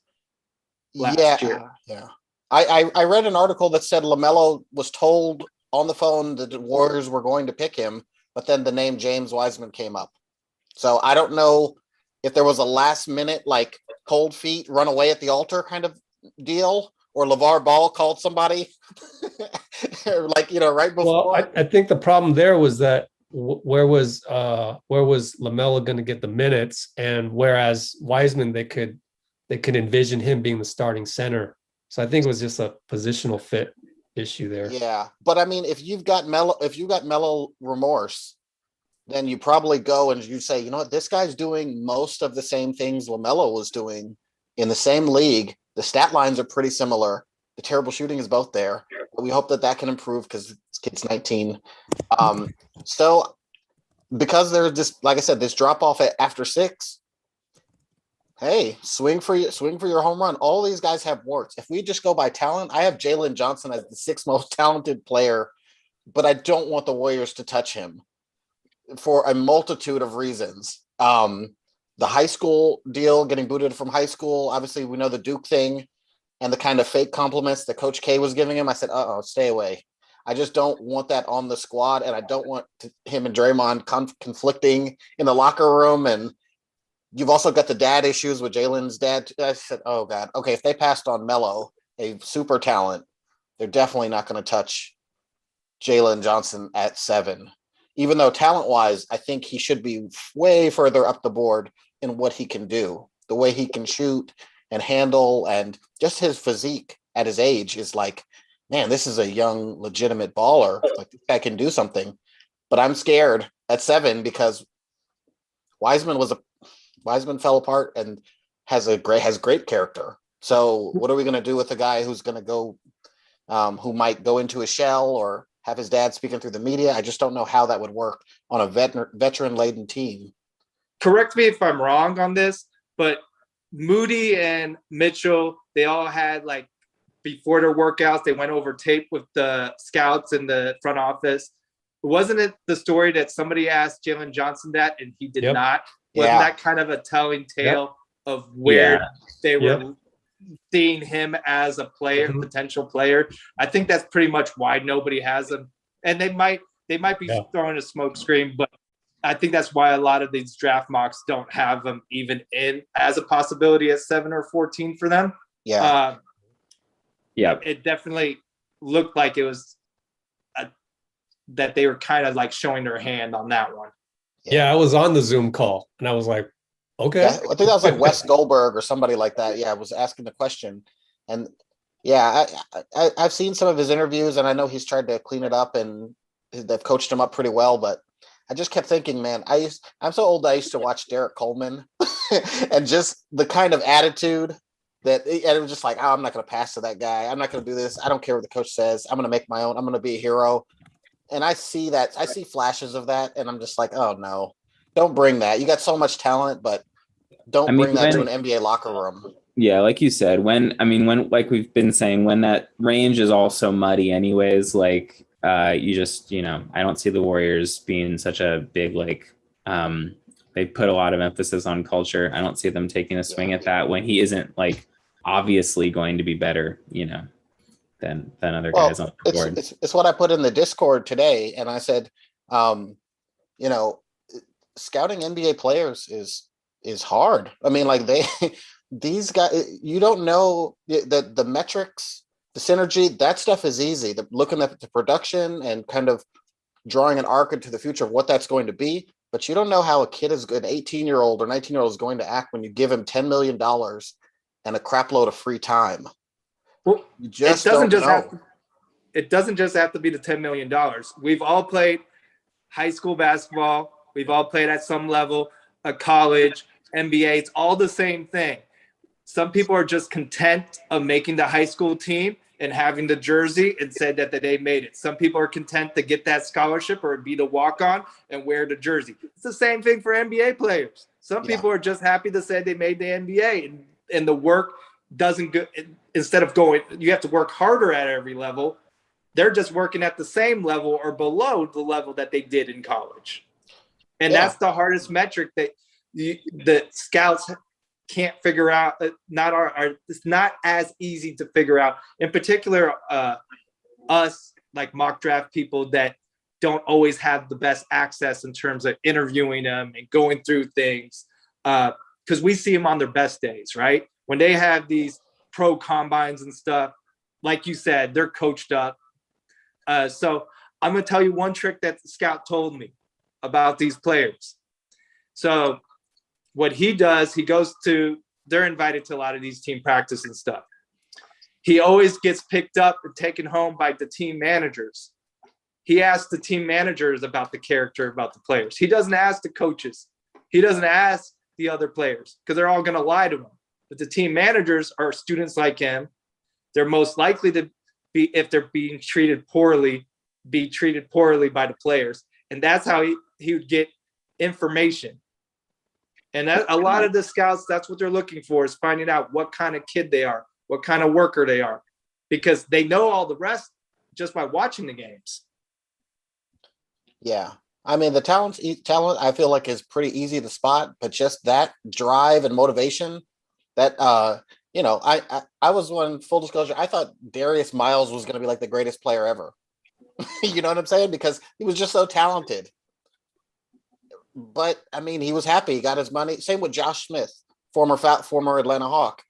last year. Yeah. I read an article that said LaMelo was told on the phone that the Warriors were going to pick him, but then the name James Wiseman came up. So I don't know if there was a last minute, like cold feet, run away at the altar kind of deal, or LeVar Ball called somebody right before. Well, I think the problem there was that where was LaMelo going to get the minutes, and whereas Wiseman, they could envision him being the starting center. So I think it was just a positional fit issue there. Yeah, but I mean, if you've got Melo remorse, then you probably go and you say, you know what, this guy's doing most of the same things LaMelo was doing in the same league. The stat lines are pretty similar. The terrible shooting is both there. But we hope that can improve because this kid's 19. So because there's this, like I said, this drop off after 6. Hey, swing for your home run. All these guys have warts. If we just go by talent, I have Jalen Johnson as the 6th most talented player, but I don't want the Warriors to touch him for a multitude of reasons. The high school deal, getting booted from high school. Obviously, we know the Duke thing and the kind of fake compliments that Coach K was giving him. I said, stay away. I just don't want that on the squad, and I don't want him and Draymond conflicting in the locker room. And you've also got the dad issues with Jalen's dad. I said, oh, God. Okay, if they passed on Melo, a super talent, they're definitely not going to touch Jalen Johnson at 7. Even though talent-wise, I think he should be way further up the board in what he can do. The way he can shoot and handle, and just his physique at his age is like, man, this is a young, legitimate baller. Like, this guy can do something. But I'm scared at 7 because Wiseman fell apart and has great character. So what are we going to do with a guy who's going to go, who might go into a shell or have his dad speaking through the media? I just don't know how that would work on a veteran-laden team. Correct me if I'm wrong on this, but Moody and Mitchell, they all had, like, before their workouts, they went over tape with the scouts in the front office. Wasn't it the story that somebody asked Jalen Johnson that and he did not? Wasn't that kind of a telling tale of where they were seeing him as a player, potential player? I think that's pretty much why nobody has him. And they might be throwing a smoke screen, but I think that's why a lot of these draft mocks don't have them even in as a possibility at 7 or 14 for them. It definitely looked like it was that they were kind of like showing their hand on that one. Yeah, I was on the Zoom call and I was like, okay. Yeah, I think that was like Wes Goldberg or somebody like that. Yeah, I was asking the question. And I've seen some of his interviews and I know he's tried to clean it up and they've coached him up pretty well, but I just kept thinking, man, I'm so old I used to watch Derek Coleman and just the kind of attitude and it was just like, I'm not going to pass to that guy. I'm not going to do this. I don't care what the coach says. I'm going to make my own. I'm going to be a hero. And I see flashes of that. And I'm just like, oh no, don't bring that. You got so much talent, but don't bring that to an NBA locker room. Yeah. Like you said, when like we've been saying, when that range is all so muddy anyways, like you just, I don't see the Warriors being such a big, like, they put a lot of emphasis on culture. I don't see them taking a swing at that when he isn't, like, obviously going to be better, than other guys on the board. It's what I put in the Discord today. And I said, scouting NBA players is hard. I mean, like these guys, you don't know the metrics, the synergy, that stuff is easy. Looking at the production and kind of drawing an arc into the future of what that's going to be. But you don't know how an 18-year-old or 19-year-old is going to act when you give him $10 million and a crap load of free time. Well, it doesn't just have to be the $10 million. We've all played high school basketball. We've all played at some level, a college, NBA. It's all the same thing. Some people are just content of making the high school team and having the jersey and said that they made it. Some people are content to get that scholarship or be the walk-on and wear the jersey. It's the same thing for NBA players. Some people are just happy to say they made the NBA and the work doesn't go, instead of going, you have to work harder at every level. They're just working at the same level or below the level that they did in college. And that's the hardest metric that the scouts can't figure out. It's not as easy to figure out. In particular, us like mock draft people that don't always have the best access in terms of interviewing them and going through things, because we see them on their best days, right? When they have these pro combines and stuff, like you said, they're coached up. So I'm going to tell you one trick that the scout told me about these players. So what he does, they're invited to a lot of these team practice and stuff. He always gets picked up and taken home by the team managers. He asks the team managers about the character, about the players. He doesn't ask the coaches. He doesn't ask the other players because they're all going to lie to him. But the team managers are students like him they're most likely to be, if they're being treated poorly, be treated poorly by the players. And that's how he would get information. And that, a lot of the scouts, that's what they're looking for, is finding out what kind of kid they are, what kind of worker they are, because they know all the rest just by watching the games. Yeah. I mean, the talent I feel like is pretty easy to spot, but just that drive and motivation that, you know, I was one, full disclosure, I thought Darius Miles was going to be like the greatest player ever. You know what I'm saying? Because he was just so talented. But I mean, he was happy. He got his money. Same with Josh Smith, former Atlanta Hawk.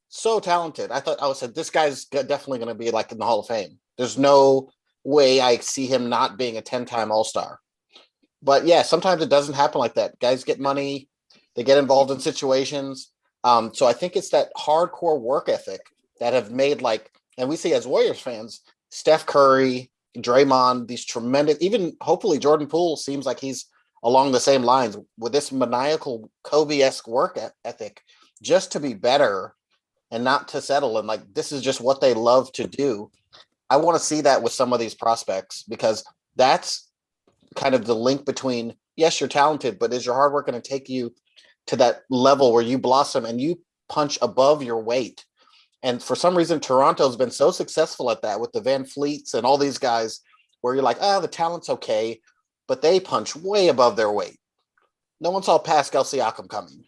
So talented. I said, this guy's definitely going to be like in the Hall of Fame. There's no way I see him not being a 10-time All-Star. But yeah, sometimes it doesn't happen like that. Guys get money. They get involved in situations. So I think it's that hardcore work ethic that have made, like, and we see as Warriors fans, Steph Curry, Draymond, these tremendous, even hopefully Jordan Poole seems like he's along the same lines with this maniacal Kobe-esque work ethic, just to be better and not to settle. And like, this is just what they love to do. I want to see that with some of these prospects, because that's kind of the link between, yes, you're talented, but is your hard work going to take you to that level where you blossom and you punch above your weight? And for some reason, Toronto's been so successful at that with the Van Fleets and all these guys, where you're like, oh, the talent's okay, but they punch way above their weight. No one saw Pascal Siakam coming.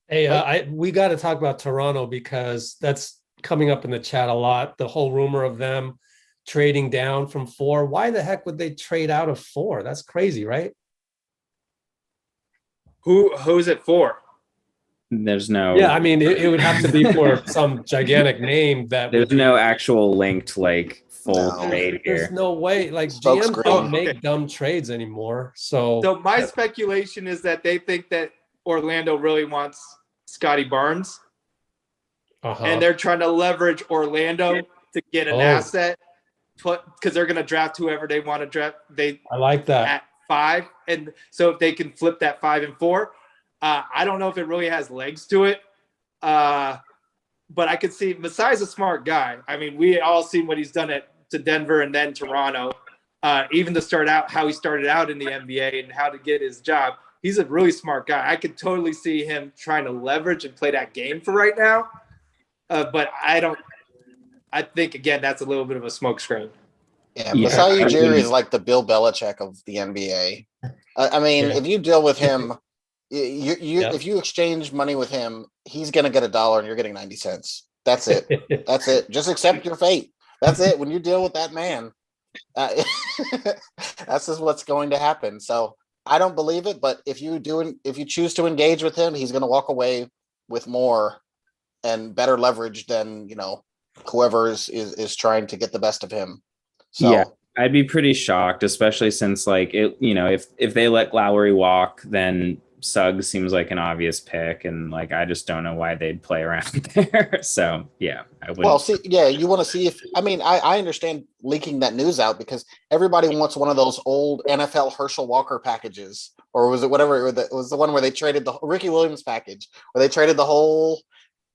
Hey, we got to talk about Toronto, because that's coming up in the chat a lot. The whole rumor of them trading down from 4. Why the heck would they trade out of 4? That's crazy, right? Who's it for? There's no. Yeah, I mean, it would have to be for some gigantic name that. There's no actual linked like full No. trade There's here. no way. Like, Smoke GMs screen. don't make dumb trades anymore. So My speculation is that they think that Orlando really wants Scotty Barnes, and they're trying to leverage Orlando to get an asset, because they're going to draft whoever they want to draft. I like that. At 5, and so if they can flip that 5 and 4, I don't know if it really has legs to it, but I could see Masai's a smart guy. I mean, we all seen what he's done to Denver and then Toronto, even to start out how he started out in the NBA and how to get his job. He's a really smart guy. I could totally see him trying to leverage and play that game for right now, but I think, again, that's a little bit of a smokescreen. Yeah, Masai Ujiri is like the Bill Belichick of the NBA. I mean, if you deal with him, if you exchange money with him, he's going to get $1 and you're getting 90 cents. That's it. That's it. Just accept your fate. That's it. When you deal with that man, that's just what's going to happen. So I don't believe it, but if you choose to engage with him, he's going to walk away with more and better leverage than, you know, whoever is trying to get the best of him. So yeah, I'd be pretty shocked, especially since, like, it, you know, if they let Lowry walk, then Suggs seems like an obvious pick, and like, I just don't know why they'd play around there. So yeah, I would. Well, see, yeah, you want to see if, I mean, I understand leaking that news out, because everybody wants one of those old NFL Herschel Walker packages, or was it whatever? It was the one where they traded the Ricky Williams package, where they traded the whole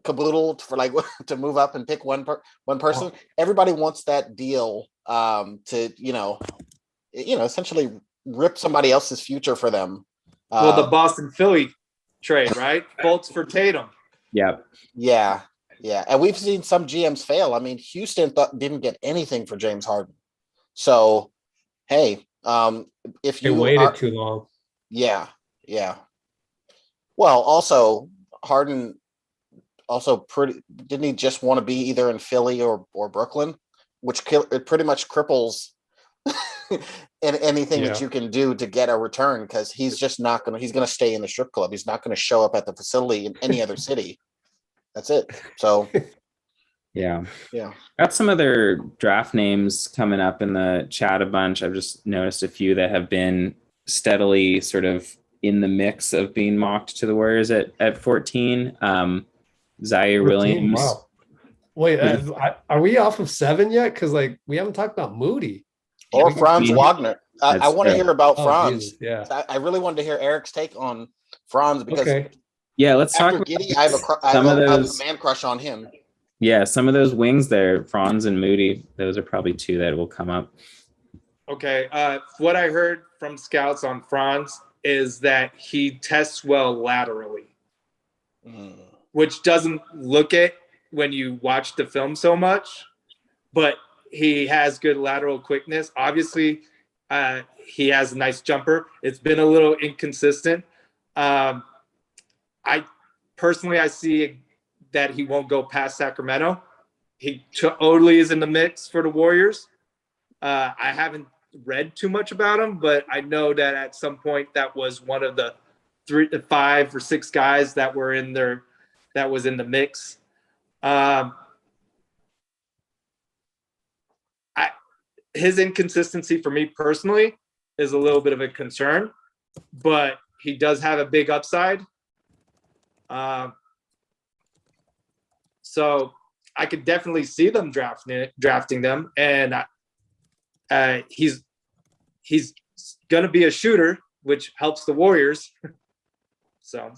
caboodle for, like, to move up and pick one person. Everybody wants that deal to, you know, essentially rip somebody else's future for them. Well, the Boston Philly trade, right? Fultz for Tatum. Yep. Yeah. And we've seen some GMs fail. I mean, Houston didn't get anything for James Harden. So, hey, if you waited too long. Yeah. Well, also Harden didn't he just want to be either in Philly or Brooklyn, which it pretty much cripples anything that you can do to get a return, because he's just not going to, he's going to stay in the strip club. He's not going to show up at the facility in any other city. That's it. So yeah. Got some other draft names coming up in the chat a bunch. I've just noticed a few that have been steadily sort of in the mix of being mocked to the Warriors at 14. Zaire Williams. Wow. Wait, are we off of 7 yet? Because, like, we haven't talked about Moody. Or Franz Wagner. I want to hear about Franz. Jesus, yeah. I really wanted to hear Eric's take on Franz, because yeah, let's talk about Giddey, I have a man crush on him. Yeah, some of those wings there, Franz and Moody, those are probably two that will come up. Okay. What I heard from scouts on Franz is that he tests well laterally, which doesn't look it when you watch the film so much, but he has good lateral quickness. Obviously, he has a nice jumper. It's been a little inconsistent. I see that he won't go past Sacramento. He totally is in the mix for the Warriors. I haven't read too much about him, but I know that at some point that was one of the 3 to 5 or 6 guys that were in there that was in the mix. His inconsistency for me personally is a little bit of a concern, but he does have a big upside. So I could definitely see them drafting them, and he's going to be a shooter, which helps the Warriors. So,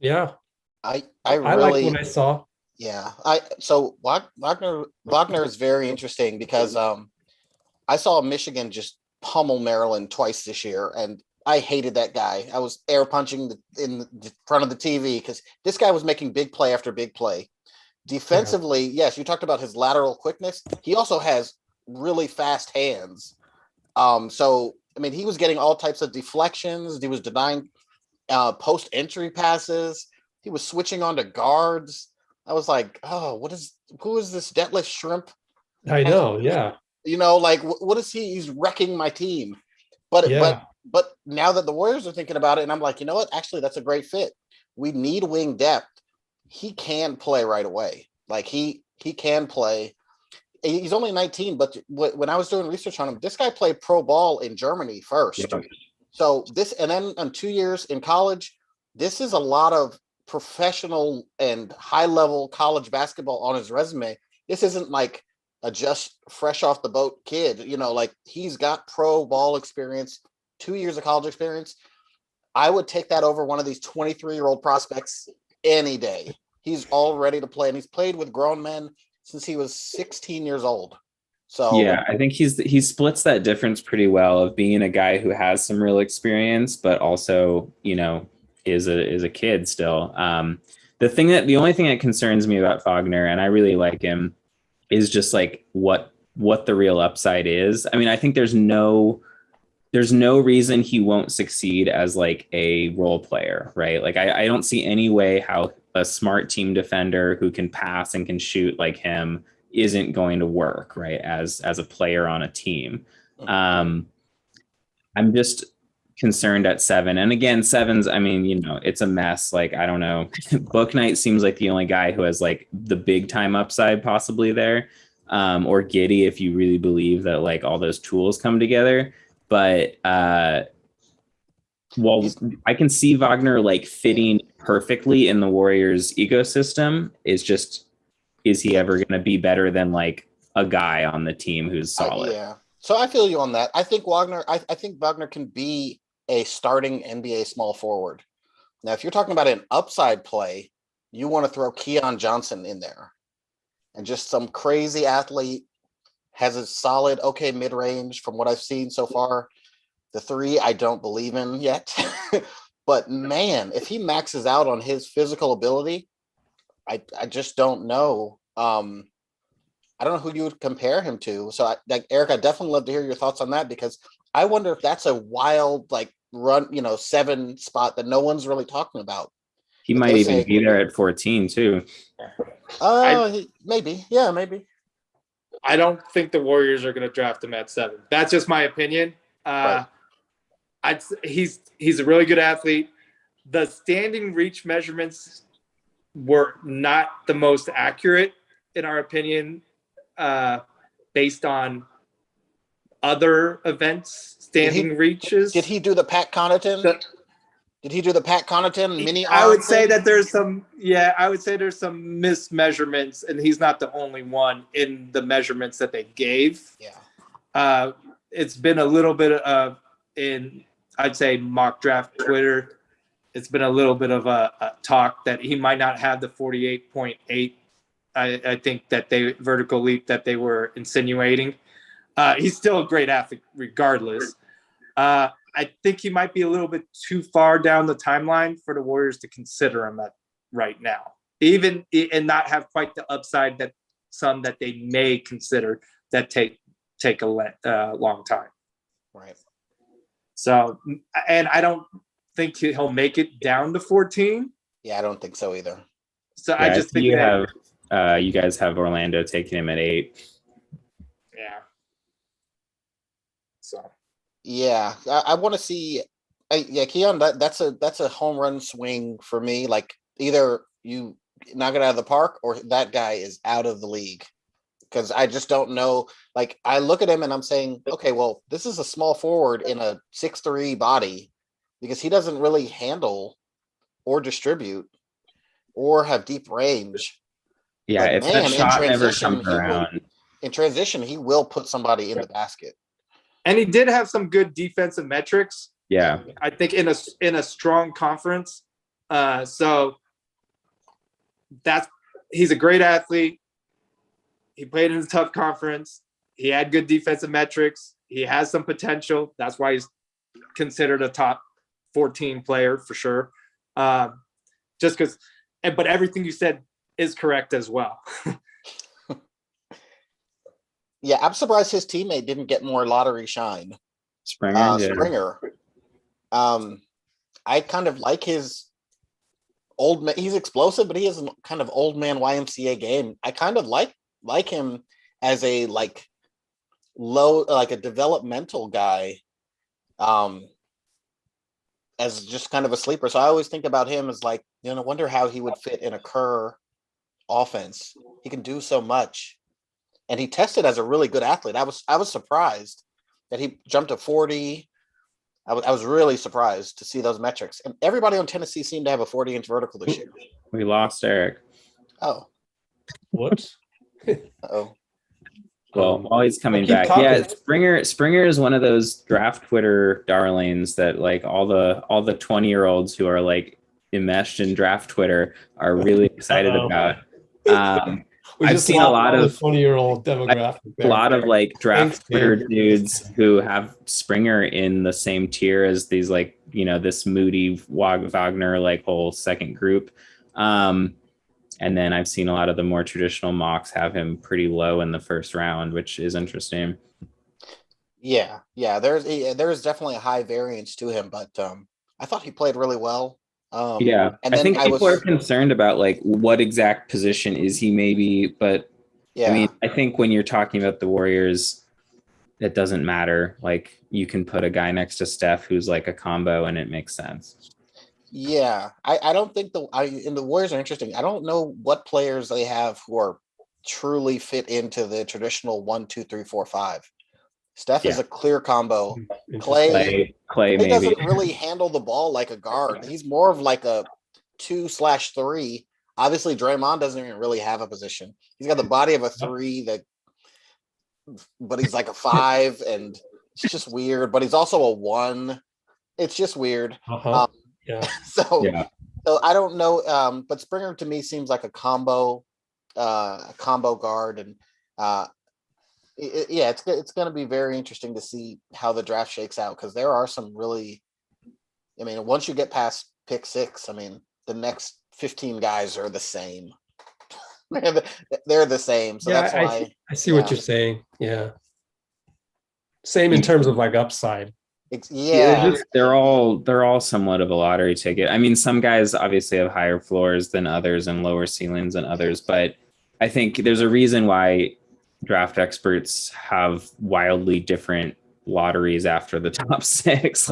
Yeah, I like what I saw. Yeah, so Wagner is very interesting because I saw Michigan just pummel Maryland twice this year, and I hated that guy. I was air punching in the front of the TV because this guy was making big play after big play. Defensively, yes, you talked about his lateral quickness. He also has really fast hands. So I mean, he was getting all types of deflections. He was denying post entry passes. He was switching on to guards. I was like, oh, who is this Detlef Shrimp? I know, yeah. You know, like what is he? He's wrecking my team. But now that the Warriors are thinking about it, and I'm like, you know what? Actually, that's a great fit. We need wing depth. He can play right away. Like he can play. He's only 19, but when I was doing research on him, this guy played pro ball in Germany first. Yeah. So this, and then on 2 years in college, this is a lot of professional and high level college basketball on his resume. This isn't like a just fresh off the boat kid, you know, like he's got pro ball experience, 2 years of college experience. I would take that over one of these 23-year-old prospects any day. He's all ready to play, and he's played with grown men since he was 16 years old. So yeah, I think he splits that difference pretty well of being a guy who has some real experience, but also, you know, is a kid still. The only thing that concerns me about Wagner, and I really like him, is just like what the real upside is. I mean, I think there's no reason he won't succeed as like a role player, right? Like I don't see any way how a smart team defender who can pass and can shoot like him isn't going to work, right? As a player on a team. I'm just concerned at 7. And again, 7's, I mean, you know, it's a mess. Like, I don't know. Bouknight seems like the only guy who has like the big time upside possibly there. Or Giddey, if you really believe that like all those tools come together. But I can see Wagner like fitting perfectly in the Warriors ecosystem. Is he ever going to be better than like a guy on the team who's solid? Yeah. So I feel you on that. I think Wagner can be a starting NBA small forward. Now, if you're talking about an upside play, you want to throw Keon Johnson in there, and just some crazy athlete, has a solid, okay, mid-range from what I've seen so far. The 3, I don't believe in yet. But man, if he maxes out on his physical ability, I just don't know. I don't know who you would compare him to. So, Eric, I'd definitely love to hear your thoughts on that, because I wonder if that's a wild, like, run, 7 spot that no one's really talking about. He might even be there at 14 too. Maybe. Yeah, maybe. I don't think the Warriors are going to draft him at 7. That's just my opinion. Right. He's a really good athlete. The standing reach measurements were not the most accurate, in our opinion, based on other events, standing reaches. Did he do the Pat Connaughton? Did he do the Pat Connaughton mini? I would say that there's some mismeasurements, and he's not the only one in the measurements that they gave. Yeah. It's been a little bit of I'd say mock draft Twitter. It's been a little bit of a talk that he might not have the 48.8 I think that they vertical leap that they were insinuating. He's still a great athlete regardless. I think he might be a little bit too far down the timeline for the Warriors to consider him right now, even and not have quite the upside that some that they may consider that take a long time. Right. So, and I don't think he'll make it down to 14. Yeah, I don't think so either. So I just think you guys have Orlando taking him at 8. Yeah. So. Yeah, I want to see. Keon, that's a home run swing for me. Like either you knock it out of the park or that guy is out of the league. Because I just don't know. Like I look at him and I'm saying, okay, well, this is a small forward in a 6'3" body because he doesn't really handle or distribute or have deep range. Yeah, but if that shot never comes around. In transition, he will put somebody in the basket. And he did have some good defensive metrics. Yeah, I think in a strong conference. So he's a great athlete. He played in a tough conference. He had good defensive metrics. He has some potential. That's why he's considered a top 14 player for sure. Just because, but everything you said is correct as well. Yeah, I'm surprised his teammate didn't get more lottery shine. Springer. I kind of like his old man. He's explosive, but he has a kind of old man YMCA game. I kind of like him as a a developmental guy, as just kind of a sleeper. So I always think about him as I wonder how he would fit in a Kerr offense. He can do so much. And he tested as a really good athlete. I was surprised that he jumped to 40. I was really surprised to see those metrics. And everybody on Tennessee seemed to have a 40-inch vertical this year. We lost Eric. Oh. Whoops. Oh. Well, while he's coming back, yeah, Springer is one of those draft Twitter darlings that all the 20-year-olds who are enmeshed in draft Twitter are really excited about. I've seen a lot of 20-year-old demographic. A lot of draft Twitter dudes who have Springer in the same tier as these this moody Wagner whole second group. And then I've seen a lot of the more traditional mocks have him pretty low in the first round, which is interesting. Yeah. There's definitely a high variance to him, but I thought he played really well. And I think people are concerned about what exact position is he maybe, but yeah. I mean, I think when you're talking about the Warriors, it doesn't matter. You can put a guy next to Steph who's a combo and it makes sense. Yeah, I don't think the Warriors are interesting. I don't know what players they have who are truly fit into the traditional 1, 2, 3, 4, 5. Steph is a clear combo. Clay maybe doesn't really handle the ball like a guard. He's more of a 2/3. Obviously, Draymond doesn't even really have a position. He's got the body of a 3 but he's a 5, and it's just weird. But he's also a 1. It's just weird. Yeah. So I don't know. But Springer to me seems like a combo guard, and it's going to be very interesting to see how the draft shakes out, because there are some really, once you get past pick 6, the next 15 guys are the same. They're the same. So that's why I see what you're saying. Yeah. Same in terms of upside. They're all somewhat of a lottery ticket. Some guys obviously have higher floors than others and lower ceilings than others, but I think there's a reason why draft experts have wildly different lotteries after the top 6.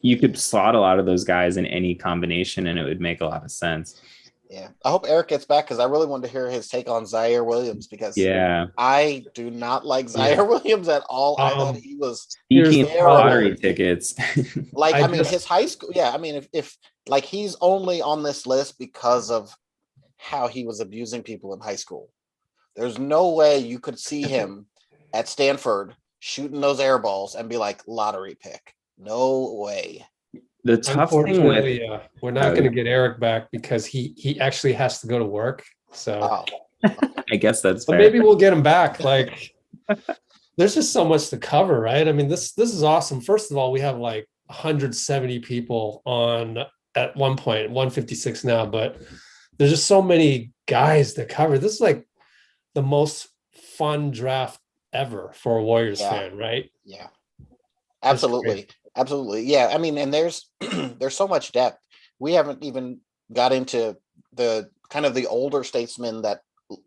You could slot a lot of those guys in any combination and it would make a lot of sense. Yeah. I hope Eric gets back, because I really wanted to hear his take on Zaire Williams, because I do not like Zaire Williams at all. I thought he was speaking of lottery tickets. His high school. Yeah. If he's only on this list because of how he was abusing people in high school. There's no way you could see him at Stanford shooting those air balls and be lottery pick. No way. The tough thing with we're not going to get Eric back because he actually has to go to work. So I guess that's But fair. maybe we'll get him back. Like, there's just so much to cover, right? I mean, this is awesome. First of all, we have like 170 people on at one point, 156 now, but there's just so many guys to cover. This is like the most fun draft ever for a Warriors fan, right? Yeah, absolutely. Absolutely. Yeah. I mean, and there's there's so much depth. We haven't even got into the kind of the older statesmen that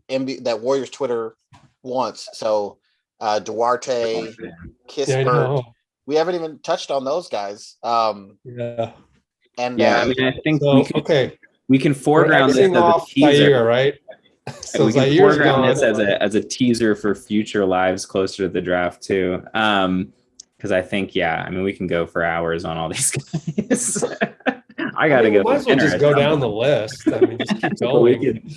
that Warriors Twitter wants. So Duarte, Kispert. We haven't even touched on those guys. Yeah. And I mean, I think so, we can foreground this as a teaser, Zaire, right? So we can foreground this as a teaser for future lives closer to the draft too. Because I think, I mean, we can go for hours on all these guys. I gotta go. Might as well just go down the list. I mean, just keep going.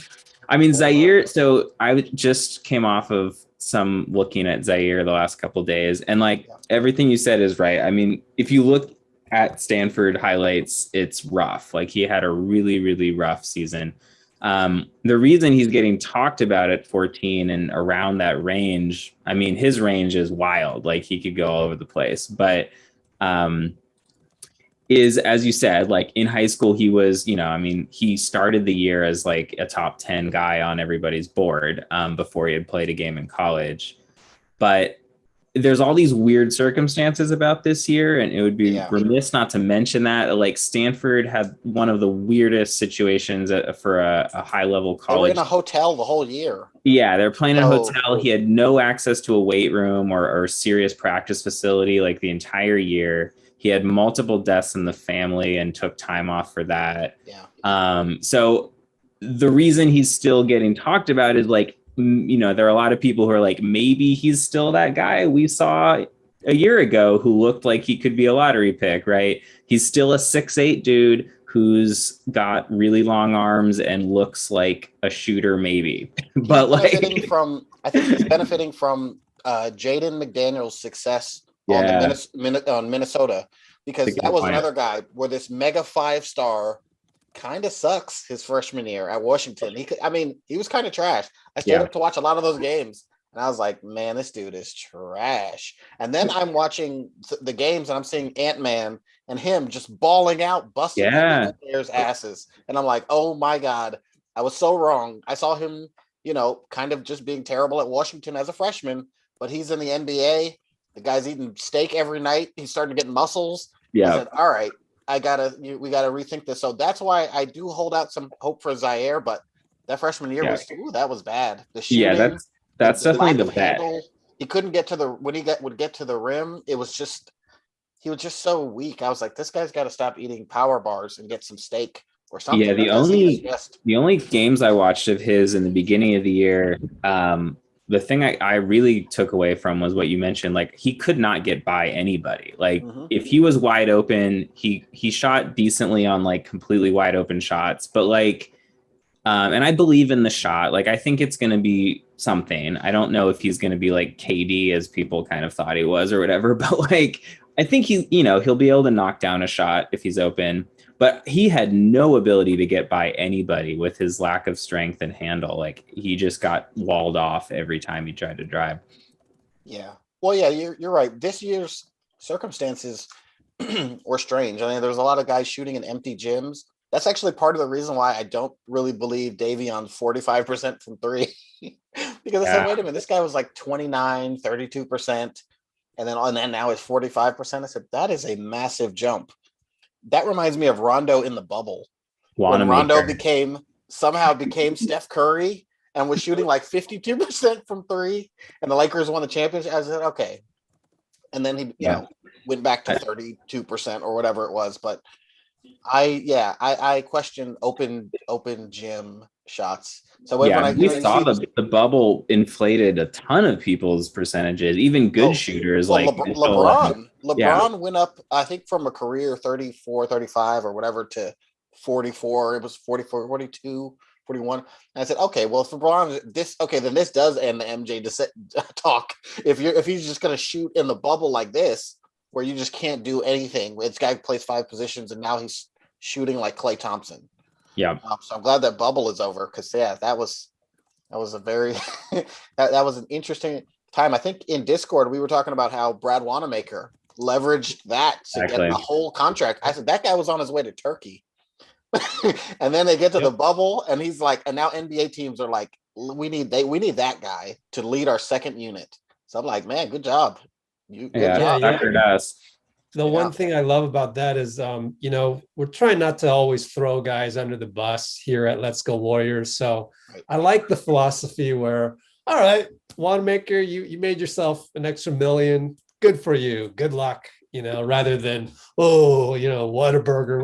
I mean, Zaire. So I just came off of some looking at Zaire the last couple of days, and like everything you said is right. I mean, if you look at Stanford highlights, it's rough. Like he had a really, really rough season. The reason he's getting talked about at 14 and around that range, I mean, his range is wild. Like he could go all over the place, but is, as you said, like in high school, he was, I mean, he started the year as like a top 10 guy on everybody's board before he had played a game in college. But there's all these weird circumstances about this year, and it would be remiss not to mention that. Like Stanford had one of the weirdest situations for a high-level college. They were in a hotel the whole year. Yeah, they're playing in a hotel. He had no access to a weight room or serious practice facility like the entire year. He had multiple deaths in the family and took time off for that. Yeah. So the reason he's still getting talked about is like, there are a lot of people who are like, maybe he's still that guy we saw a year ago who looked like he could be a lottery pick, right? He's still a 6'8" dude who's got really long arms and looks like a shooter, maybe. But I think he's benefiting from Jaden McDaniel's success on Minnesota, because that was another guy where this mega 5-star kind of sucks his freshman year at Washington. He was kind of trash. I stayed up to watch a lot of those games, and I was like, man, this dude is trash. And then I'm watching the games, and I'm seeing Ant-Man and him just balling out, busting players' asses. And I'm like, oh my God, I was so wrong. I saw him, kind of just being terrible at Washington as a freshman, but he's in the NBA. The guy's eating steak every night. He's starting to get muscles. Yeah. I said, all right, we got to rethink this. So that's why I do hold out some hope for Zaire, but that freshman year that was bad. The shooting, that's definitely the bet. He couldn't get to would get to the rim. He was just so weak. I was like, this guy's got to stop eating power bars and get some steak or something. Yeah, the only games I watched of his in the beginning of the year, the thing I really took away from was what you mentioned. Like he could not get by anybody. Like if he was wide open, he shot decently on like completely wide open shots, but like, and I believe in the shot. Like I think it's going to be something. I don't know if he's going to be like KD as people kind of thought he was or whatever, but like, I think he'll be able to knock down a shot if he's open. But he had no ability to get by anybody with his lack of strength and handle. Like he just got walled off every time he tried to drive. Yeah. Well, yeah, you're right. This year's circumstances were strange. I mean, there's a lot of guys shooting in empty gyms. That's actually part of the reason why I don't really believe Davion's 45% from three. Because I said, wait a minute, this guy was like 29, 32%. And then now it's 45%. I said, that is a massive jump. That reminds me of Rondo in the bubble. When Rondo somehow became Steph Curry and was shooting like 52% from three, and the Lakers won the championship. I said, okay. And then he, went back to 32% or whatever it was. But I question open gym shots. So we saw the bubble inflated a ton of people's percentages, even good shooters like LeBron went up, I think, from a career 34, 35 or whatever to 44. It was 44, 42, 41. And I said, okay, well, if LeBron, then this does end the MJ talk. If he's just going to shoot in the bubble like this, where you just can't do anything. This guy plays 5 positions, and now he's shooting like Klay Thompson. Yeah. So I'm glad that bubble is over, because that was That was a very that was an interesting time. I think in Discord we were talking about how Brad Wanamaker leveraged that to get a whole contract. I said that guy was on his way to Turkey. And then they get to the bubble and he's like, and now NBA teams are like, we need that guy to lead our second unit. So I'm like, man, good job. Good job. The one thing I love about that is, we're trying not to always throw guys under the bus here at Let's Go Warriors. So I like the philosophy where, all right, Wanamaker, you made yourself an extra $1 million. Good for you. Good luck. Rather than, Whataburger.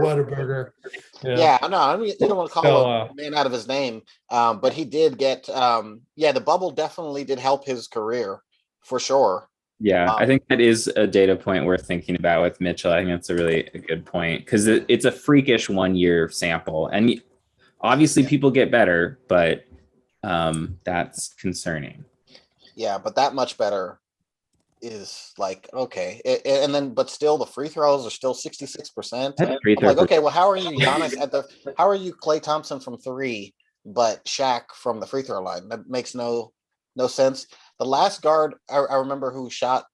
Yeah, no, I mean, you don't want to call a man out of his name, but he did get, the bubble definitely did help his career for sure. Yeah, I think that is a data point worth thinking about with Mitchell. I think that's a good point because it's a freakish 1 year sample, and obviously people get better, but that's concerning. Yeah, but that much better is like, okay. And then, but still the free throws are still 66%. I'm like, okay, well, how are you Giannis how are you Klay Thompson from 3, but Shaq from the free throw line? That makes no sense. The last guard I remember who shot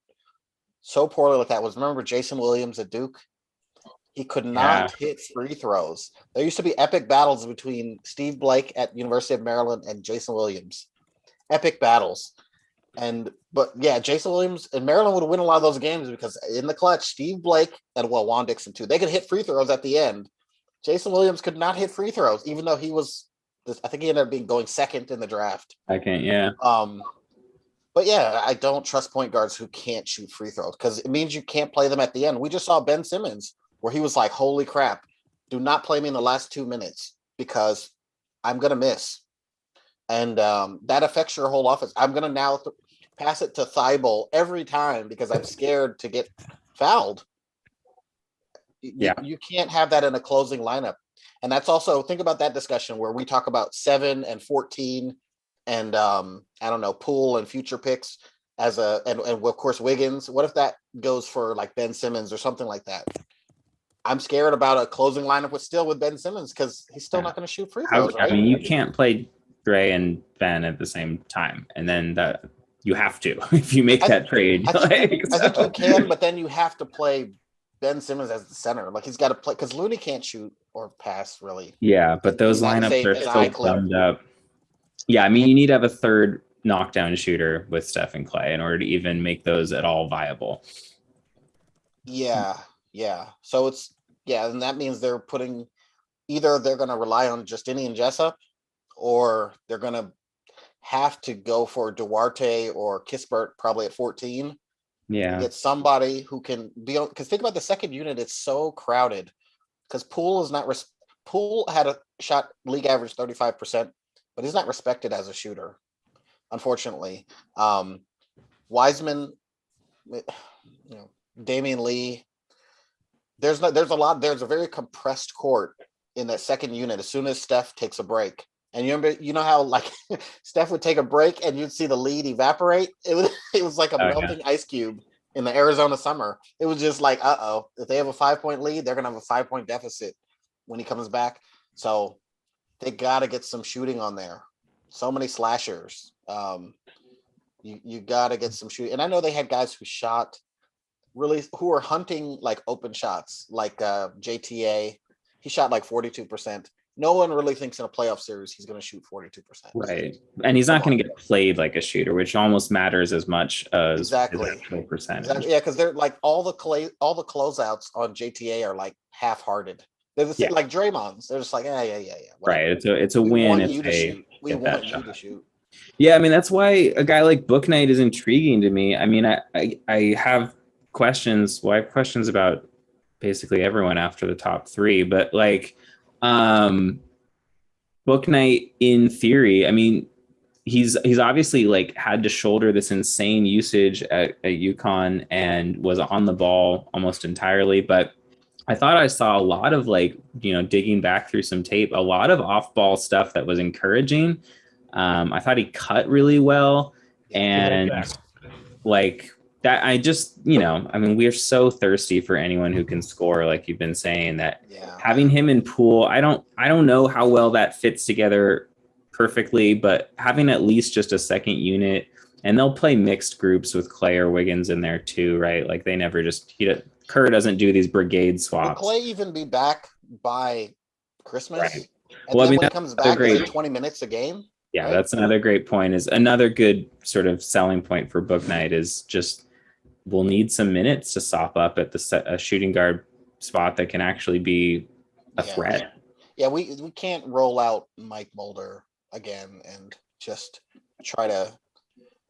so poorly like that was, remember Jason Williams at Duke? He could not hit free throws. There used to be epic battles between Steve Blake at University of Maryland and Jason Williams. Epic battles. But Jason Williams and Maryland would win a lot of those games because in the clutch, Steve Blake and Juan Dixon too, they could hit free throws at the end. Jason Williams could not hit free throws, even though he was, I think he ended up going second in the draft. But I don't trust point guards who can't shoot free throws because it means you can't play them at the end. We just saw Ben Simmons where he was like, holy crap, do not play me in the last 2 minutes because I'm going to miss. And that affects your whole offense. I'm going to now pass it to Thibault every time because I'm scared to get fouled. You can't have that in a closing lineup. And that's also, think about that discussion where we talk about 7 and 14 and I don't know, Poole and future picks and of course Wiggins. What if that goes for like Ben Simmons or something like that? I'm scared about a closing lineup with Ben Simmons because he's still not going to shoot free throws. Right? I mean, you can't play Dre and Ben at the same time, and then you have to if you make that trade. I think you can, but then you have to play Ben Simmons as the center. Like he's got to play because Looney can't shoot or pass really. Yeah, but those lineups are so plumbed up. Yeah, I mean, you need to have a third knockdown shooter with Steph and Klay in order to even make those at all viable. Yeah. So and that means they're putting either they're going to rely on Justini and Jessup, or they're going to have to go for Duarte or Kispert probably at 14. Yeah, get somebody who can be on. Because think about the second unit; it's so crowded. Because Poole is not. Poole had a shot league average 35%. But he's not respected as a shooter, unfortunately. Wiseman, Damian Lee. There's a very compressed court in that second unit. As soon as Steph takes a break, and you know how like Steph would take a break and you'd see the lead evaporate. It was like a melting ice cube in the Arizona summer. It was just like, if they have a 5-point lead, they're gonna have a 5-point deficit when he comes back. So they got to get some shooting on there. So many slashers. You got to get some shooting. And I know they had guys who were hunting like open shots, like JTA. He shot like 42%. No one really thinks in a playoff series he's going to shoot 42%. Right. And he's not going to get played like a shooter, which almost matters as much as exactly. his actual percentage. Exactly. Yeah, because they're like all the closeouts on JTA are like half-hearted. They're the same, like Draymond's. They're just like, yeah. Whatever. Right. It's a win if we want you to shoot. Yeah, I mean that's why a guy like Bouknight is intriguing to me. I mean, I have questions. Well, I have questions about basically everyone after the top 3, but like Bouknight in theory, I mean, he's obviously like had to shoulder this insane usage at UConn and was on the ball almost entirely, but I thought I saw a lot of like, digging back through some tape, a lot of off-ball stuff that was encouraging. I thought he cut really well. And like that, I just, I mean, we are so thirsty for anyone who can score, like you've been saying that having him in Poole, I don't know how well that fits together perfectly, but having at least just a second unit, and they'll play mixed groups with Clay or Wiggins in there too, right? Like they never just Kerr doesn't do these brigade Will swaps. Clay even be back by Christmas? Right. And Well, I then mean, when he that's comes another back, is great- it 20 minutes a game? Yeah, Right. that's another great point. Is another good sort of selling point for Bouknight is just we'll need some minutes to sop up at a shooting guard spot that can actually be a Yeah. threat. Yeah, we can't roll out Mike Mulder again and just try to.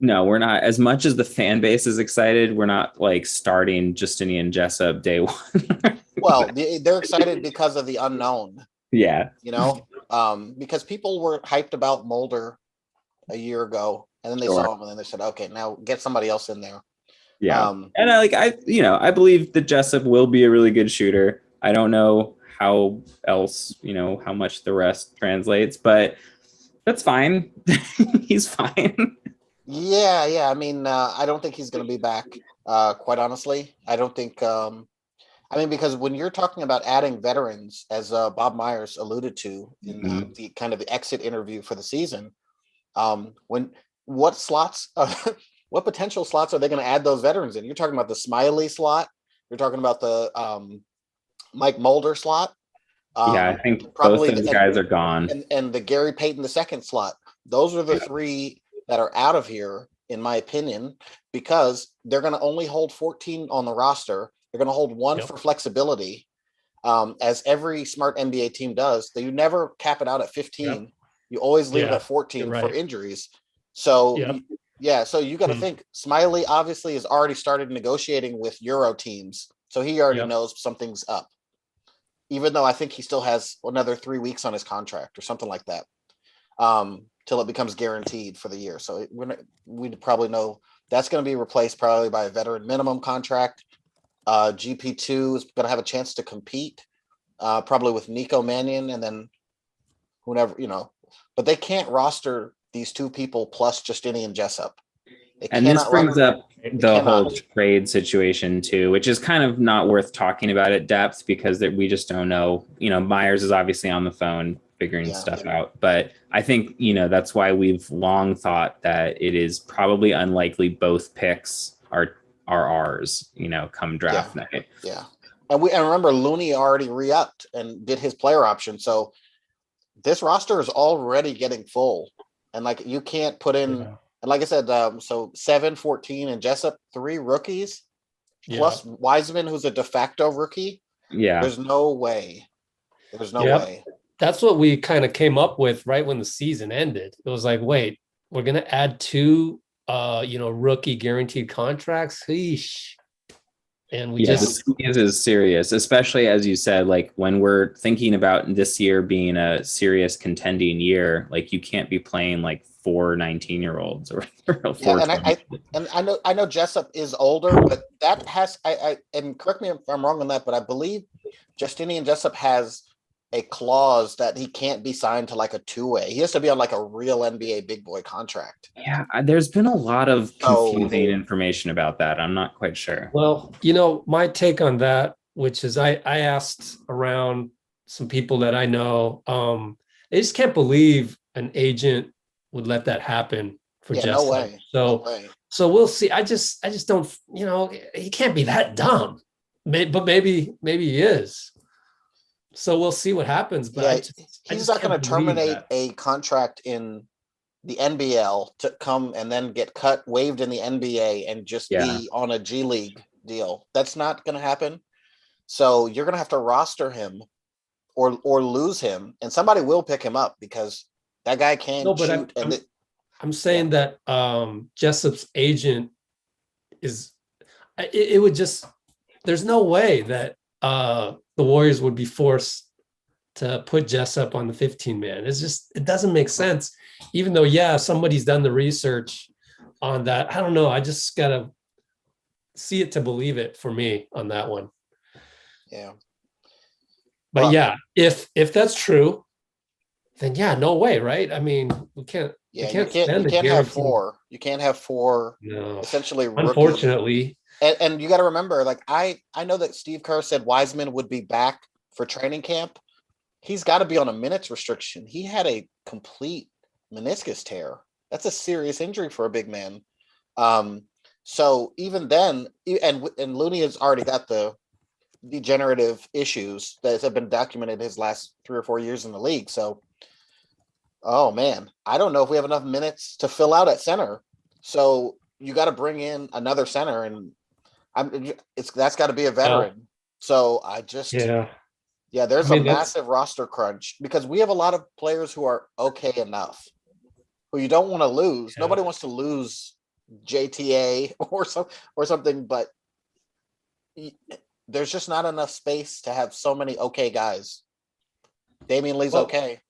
No, we're not. As much as the fan base is excited, we're not like starting Justinian Jessup day one. Well, they're excited because of the unknown, Yeah, you know, because people were hyped about Mulder a year ago, and then they Sure. saw him, and then they said, "Okay, now get somebody else in there." yeah. And I believe that Jessup will be a really good shooter. I don't know how else, how much the rest translates, but that's fine. He's fine. Yeah. I mean, I don't think he's going to be back. Quite honestly, I don't think. Because when you're talking about adding veterans, as Bob Myers alluded to in the kind of the exit interview for the season, what slots, what potential slots are they going to add those veterans in? You're talking about the Smiley slot. You're talking about the Mike Mulder slot. Yeah, I think probably both those guys are gone. And the Gary Payton II slot. Those are the three that are out of here, in my opinion, because they're going to only hold 14 on the roster. They're going to hold one for flexibility, as every smart NBA team does. You never cap it out at 15. Yep. You always leave it at 14 for injuries. So, so you got to think Smiley obviously has already started negotiating with Euro teams. So he already knows something's up, even though I think he still has another 3 weeks on his contract or something like that, till it becomes guaranteed for the year. So we'd probably know that's going to be replaced probably by a veteran minimum contract. GP2 is going to have a chance to compete, probably with Nico Mannion, and then whoever, but they can't roster these two people plus Justinian Jessup. And this brings up the whole trade situation too, which is kind of not worth talking about at depth because we just don't know. Myers is obviously on the phone figuring stuff out, but I think, that's why we've long thought that it is probably unlikely both picks are ours, come draft night. Yeah. And remember Looney already re-upped and did his player option. So this roster is already getting full. And like you can't put in, and like I said, so 7, 14, and Jessup, 3 rookies, plus Wiseman, who's a de facto rookie. Yeah. There's no way. There's no way. That's what we kind of came up with right when the season ended. It was like, wait, we're going to add 2 rookie guaranteed contracts. Eesh. And we this is serious, especially as you said, like when we're thinking about this year being a serious contending year, like you can't be playing like 4 19-year-olds or 4. And I know Jessup is older, but that has and correct me if I'm wrong on that, but I believe Justinian Jessup has a clause that he can't be signed to like a 2-way. He has to be on like a real NBA big boy contract. Yeah, there's been a lot of confusing information about that. I'm not quite sure. Well, my take on that, which is I asked around some people that I know, they just can't believe an agent would let that happen for Jessup. No way. So we'll see. I just don't, he can't be that dumb. But maybe he is. So we'll see what happens. But he's not going to terminate a contract in the NBL to come and then get waived in the NBA and just be on a G League deal. That's not going to happen. So you're going to have to roster him or lose him, and somebody will pick him up because that guy can shoot. I'm saying that Jessup's agent is. It would just. There's no way that the Warriors would be forced to put Jessup on the 15-man. It doesn't make sense. Even though, somebody's done the research on that. I don't know. I just gotta see it to believe it for me on that one. Yeah. But if that's true, then no way, right? I mean, we can't. Yeah, you can't have 4. You can't have 4. No. Essentially, unfortunately. And you got to remember, like I know that Steve Kerr said Wiseman would be back for training camp. He's got to be on a minutes restriction. He had a complete meniscus tear. That's a serious injury for a big man. So even then, and Looney has already got the degenerative issues that have been documented his last 3 or 4 years in the league. So, oh man, I don't know if we have enough minutes to fill out at center. So you got to bring in another center, and that's got to be a veteran. So there's a massive roster crunch because we have a lot of players who are okay enough, who you don't want to lose. Yeah. Nobody wants to lose JTA or something, but there's just not enough space to have so many okay guys. Damian Lee's okay.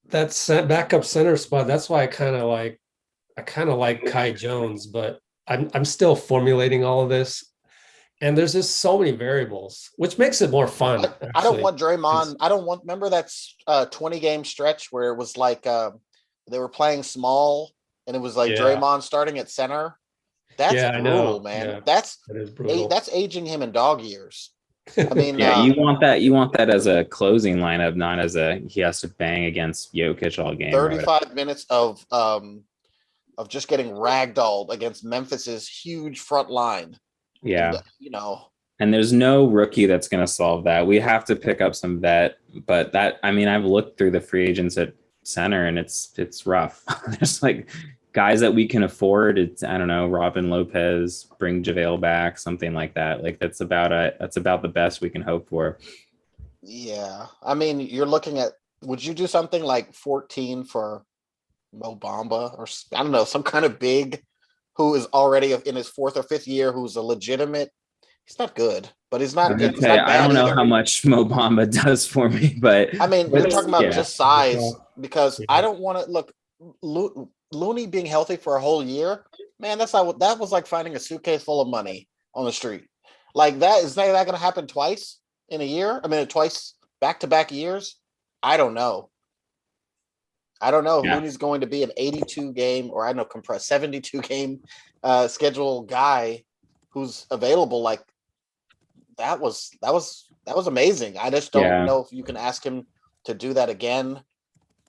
That's backup center spot. That's why I kind of like Kai Jones, but I'm still formulating all of this. And there's just so many variables, which makes it more fun. I don't want Draymond. Remember that 20-game stretch where it was like they were playing small and it was like Draymond starting at center. That's brutal, man. Yeah, that is brutal. That's aging him in dog years. I mean, you want that as a closing lineup, not as he has to bang against Jokic all game. 35 minutes of just getting ragdolled against Memphis's huge front line. Yeah. And, and there's no rookie that's going to solve that. We have to pick up some vet, but I've looked through the free agents at center and it's rough. There's like guys that we can afford. It's, I don't know, Robin Lopez, bring JaVale back, something like that. Like that's about the best we can hope for. Yeah. I mean, you're looking at, would you do something like 14 for Mo Bamba or I don't know, some kind of big who is already in his 4th or 5th year, who's a legitimate, he's not good, but he's not good. I don't know how much Mo Bamba does for me, but I mean, we're talking about just size because I don't want to look Looney being healthy for a whole year. Man, that was like finding a suitcase full of money on the street. Like that, is that going to happen twice in a year? I mean, twice back-to-back years? I don't know. If Looney's going to be an 82 game or compressed 72 game schedule guy who's available. Like that was amazing. I just don't know if you can ask him to do that again.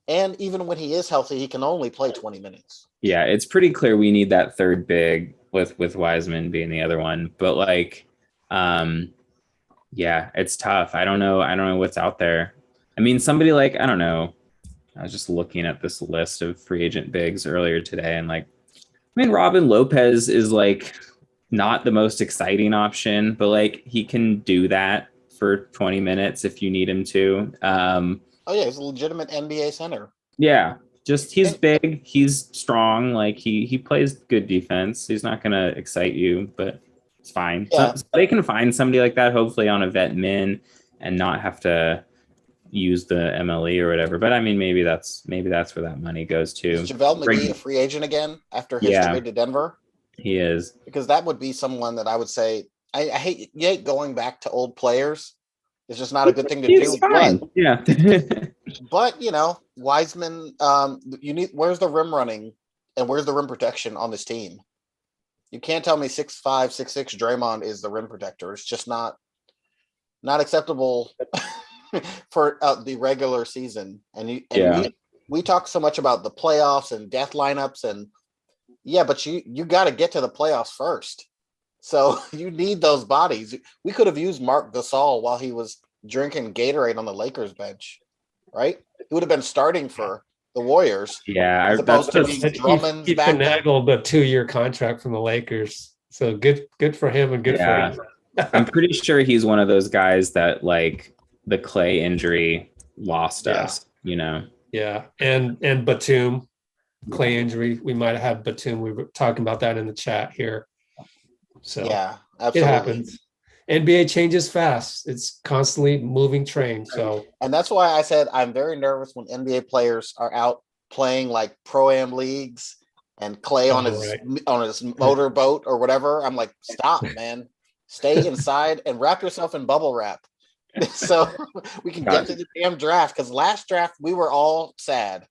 And even when he is healthy, he can only play 20 minutes. Yeah, it's pretty clear we need that third big with Wiseman being the other one. But like, it's tough. I don't know what's out there. I mean, somebody like, I don't know. I was just looking at this list of free agent bigs earlier today and like, I mean, Robin Lopez is like not the most exciting option, but like he can do that for 20 minutes if you need him to. He's a legitimate NBA center. Yeah, just he's big, he's strong, like he plays good defense. He's not going to excite you, but it's fine. Yeah. So they can find somebody like that, hopefully on a vet min and not have to use the MLE or whatever. But I mean, maybe that's where that money goes to. Is JaVale McGee a free agent again after his trade to Denver? He is. Because that would be someone that I would say I hate going back to old players. It's just not a good thing to do. Fine. But Wiseman, where's the rim running and where's the rim protection on this team? You can't tell me 6'5", 6'6" Draymond is the rim protector. It's just not acceptable for the regular season. And we talk so much about the playoffs and death lineups but you got to get to the playoffs first. So you need those bodies. We could have used Marc Gasol while he was drinking Gatorade on the Lakers bench, right? He would have been starting for the Warriors. Yeah, he finagled a 2-year contract from the Lakers. So good for him and good for him. I'm pretty sure he's one of those guys that like the Clay injury lost us, Yeah, and Batum, Clay injury. We might have had Batum. We were talking about that in the chat here. So yeah, absolutely. It happens. NBA changes fast. It's constantly moving train. So, and that's why I said I'm very nervous when NBA players are out playing like pro-am leagues and Clay on his motorboat or whatever. I'm like, stop, man. Stay inside and wrap yourself in bubble wrap. So we can get to the damn draft. Because last draft we were all sad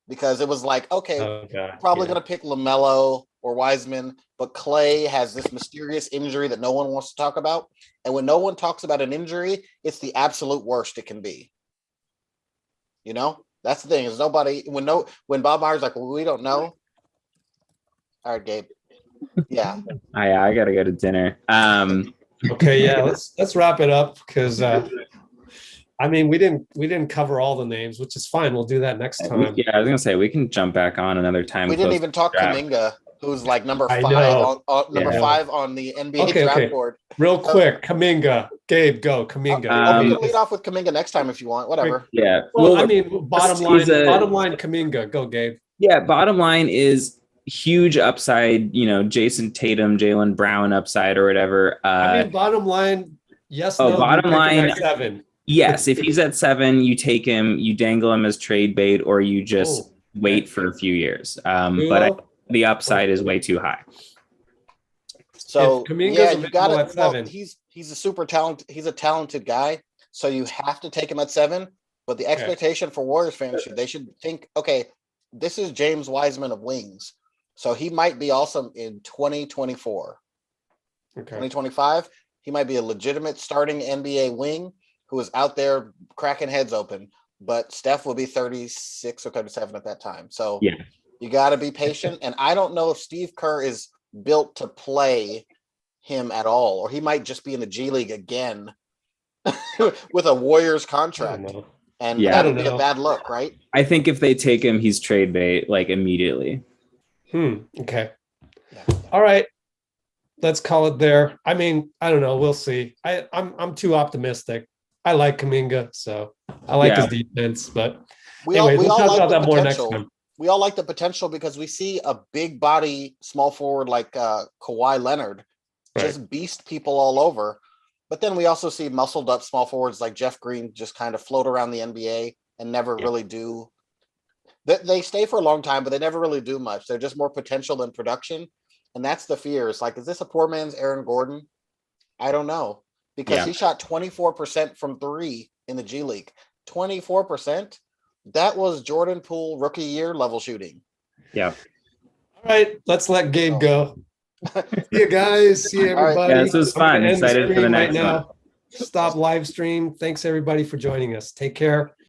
because it was like, okay, probably going to pick LaMelo or Wiseman, but Clay has this mysterious injury that no one wants to talk about. And when no one talks about an injury, it's the absolute worst it can be. That's the thing is nobody when Bob Myers like, well, we don't know. All right, Gabe. Yeah. I gotta go to dinner. Okay, yeah, let's wrap it up because I mean we didn't cover all the names, which is fine. We'll do that next time. Yeah, I was gonna say we can jump back on another time. We didn't even talk draft. Kuminga, who's like number I 5 know. on number Yeah. 5 on the NBA Okay, draft okay. board. Real quick, Kaminga. Gabe, go. Kaminga. We can lead off with Kuminga next time if you want. Whatever. Yeah. Well, I mean, bottom he's line, Kaminga. Go, Gabe. Yeah, bottom line is huge upside, Jason Tatum, Jaylen Brown upside or whatever. I mean, bottom line, yes, oh, no, bottom you pick him line, at 7. Yes, if he's at 7, you take him, you dangle him as trade bait, or you just wait for a few years. But the upside is way too high. So Kuminga's you got at it. 7. Well, he's a super talented. He's a talented guy. So you have to take him at 7. But the expectation for Warriors fans they should think, okay, this is James Wiseman of wings. So he might be awesome in 2024. Okay. 2025, he might be a legitimate starting NBA wing who is out there cracking heads open. But Steph will be 36 or 37 at that time. So you got to be patient. And I don't know if Steve Kerr is built to play him at all, or he might just be in the G League again with a Warriors contract. And that would be a bad look, right? I think if they take him, he's trade bait like immediately. Okay. All right. Let's call it there. I mean, I don't know. We'll see. I'm too optimistic. I like Kuminga, so I like his defense. But anyway, we'll talk about that more next time. We all like the potential because we see a big body small forward like Kawhi Leonard just beast people all over. But then we also see muscled up small forwards like Jeff Green just kind of float around the NBA and never really do. They stay for a long time, but they never really do much. They're just more potential than production. And that's the fear. It's like, is this a poor man's Aaron Gordon? I don't know. Because he shot 24% from 3 in the G League. 24%? That was Jordan Poole rookie year level shooting. Yeah. All right. Let's let Gabe go. See you guys. See you, everybody. Yeah, this was fun. Excited for the next one. Stop live stream. Thanks, everybody, for joining us. Take care.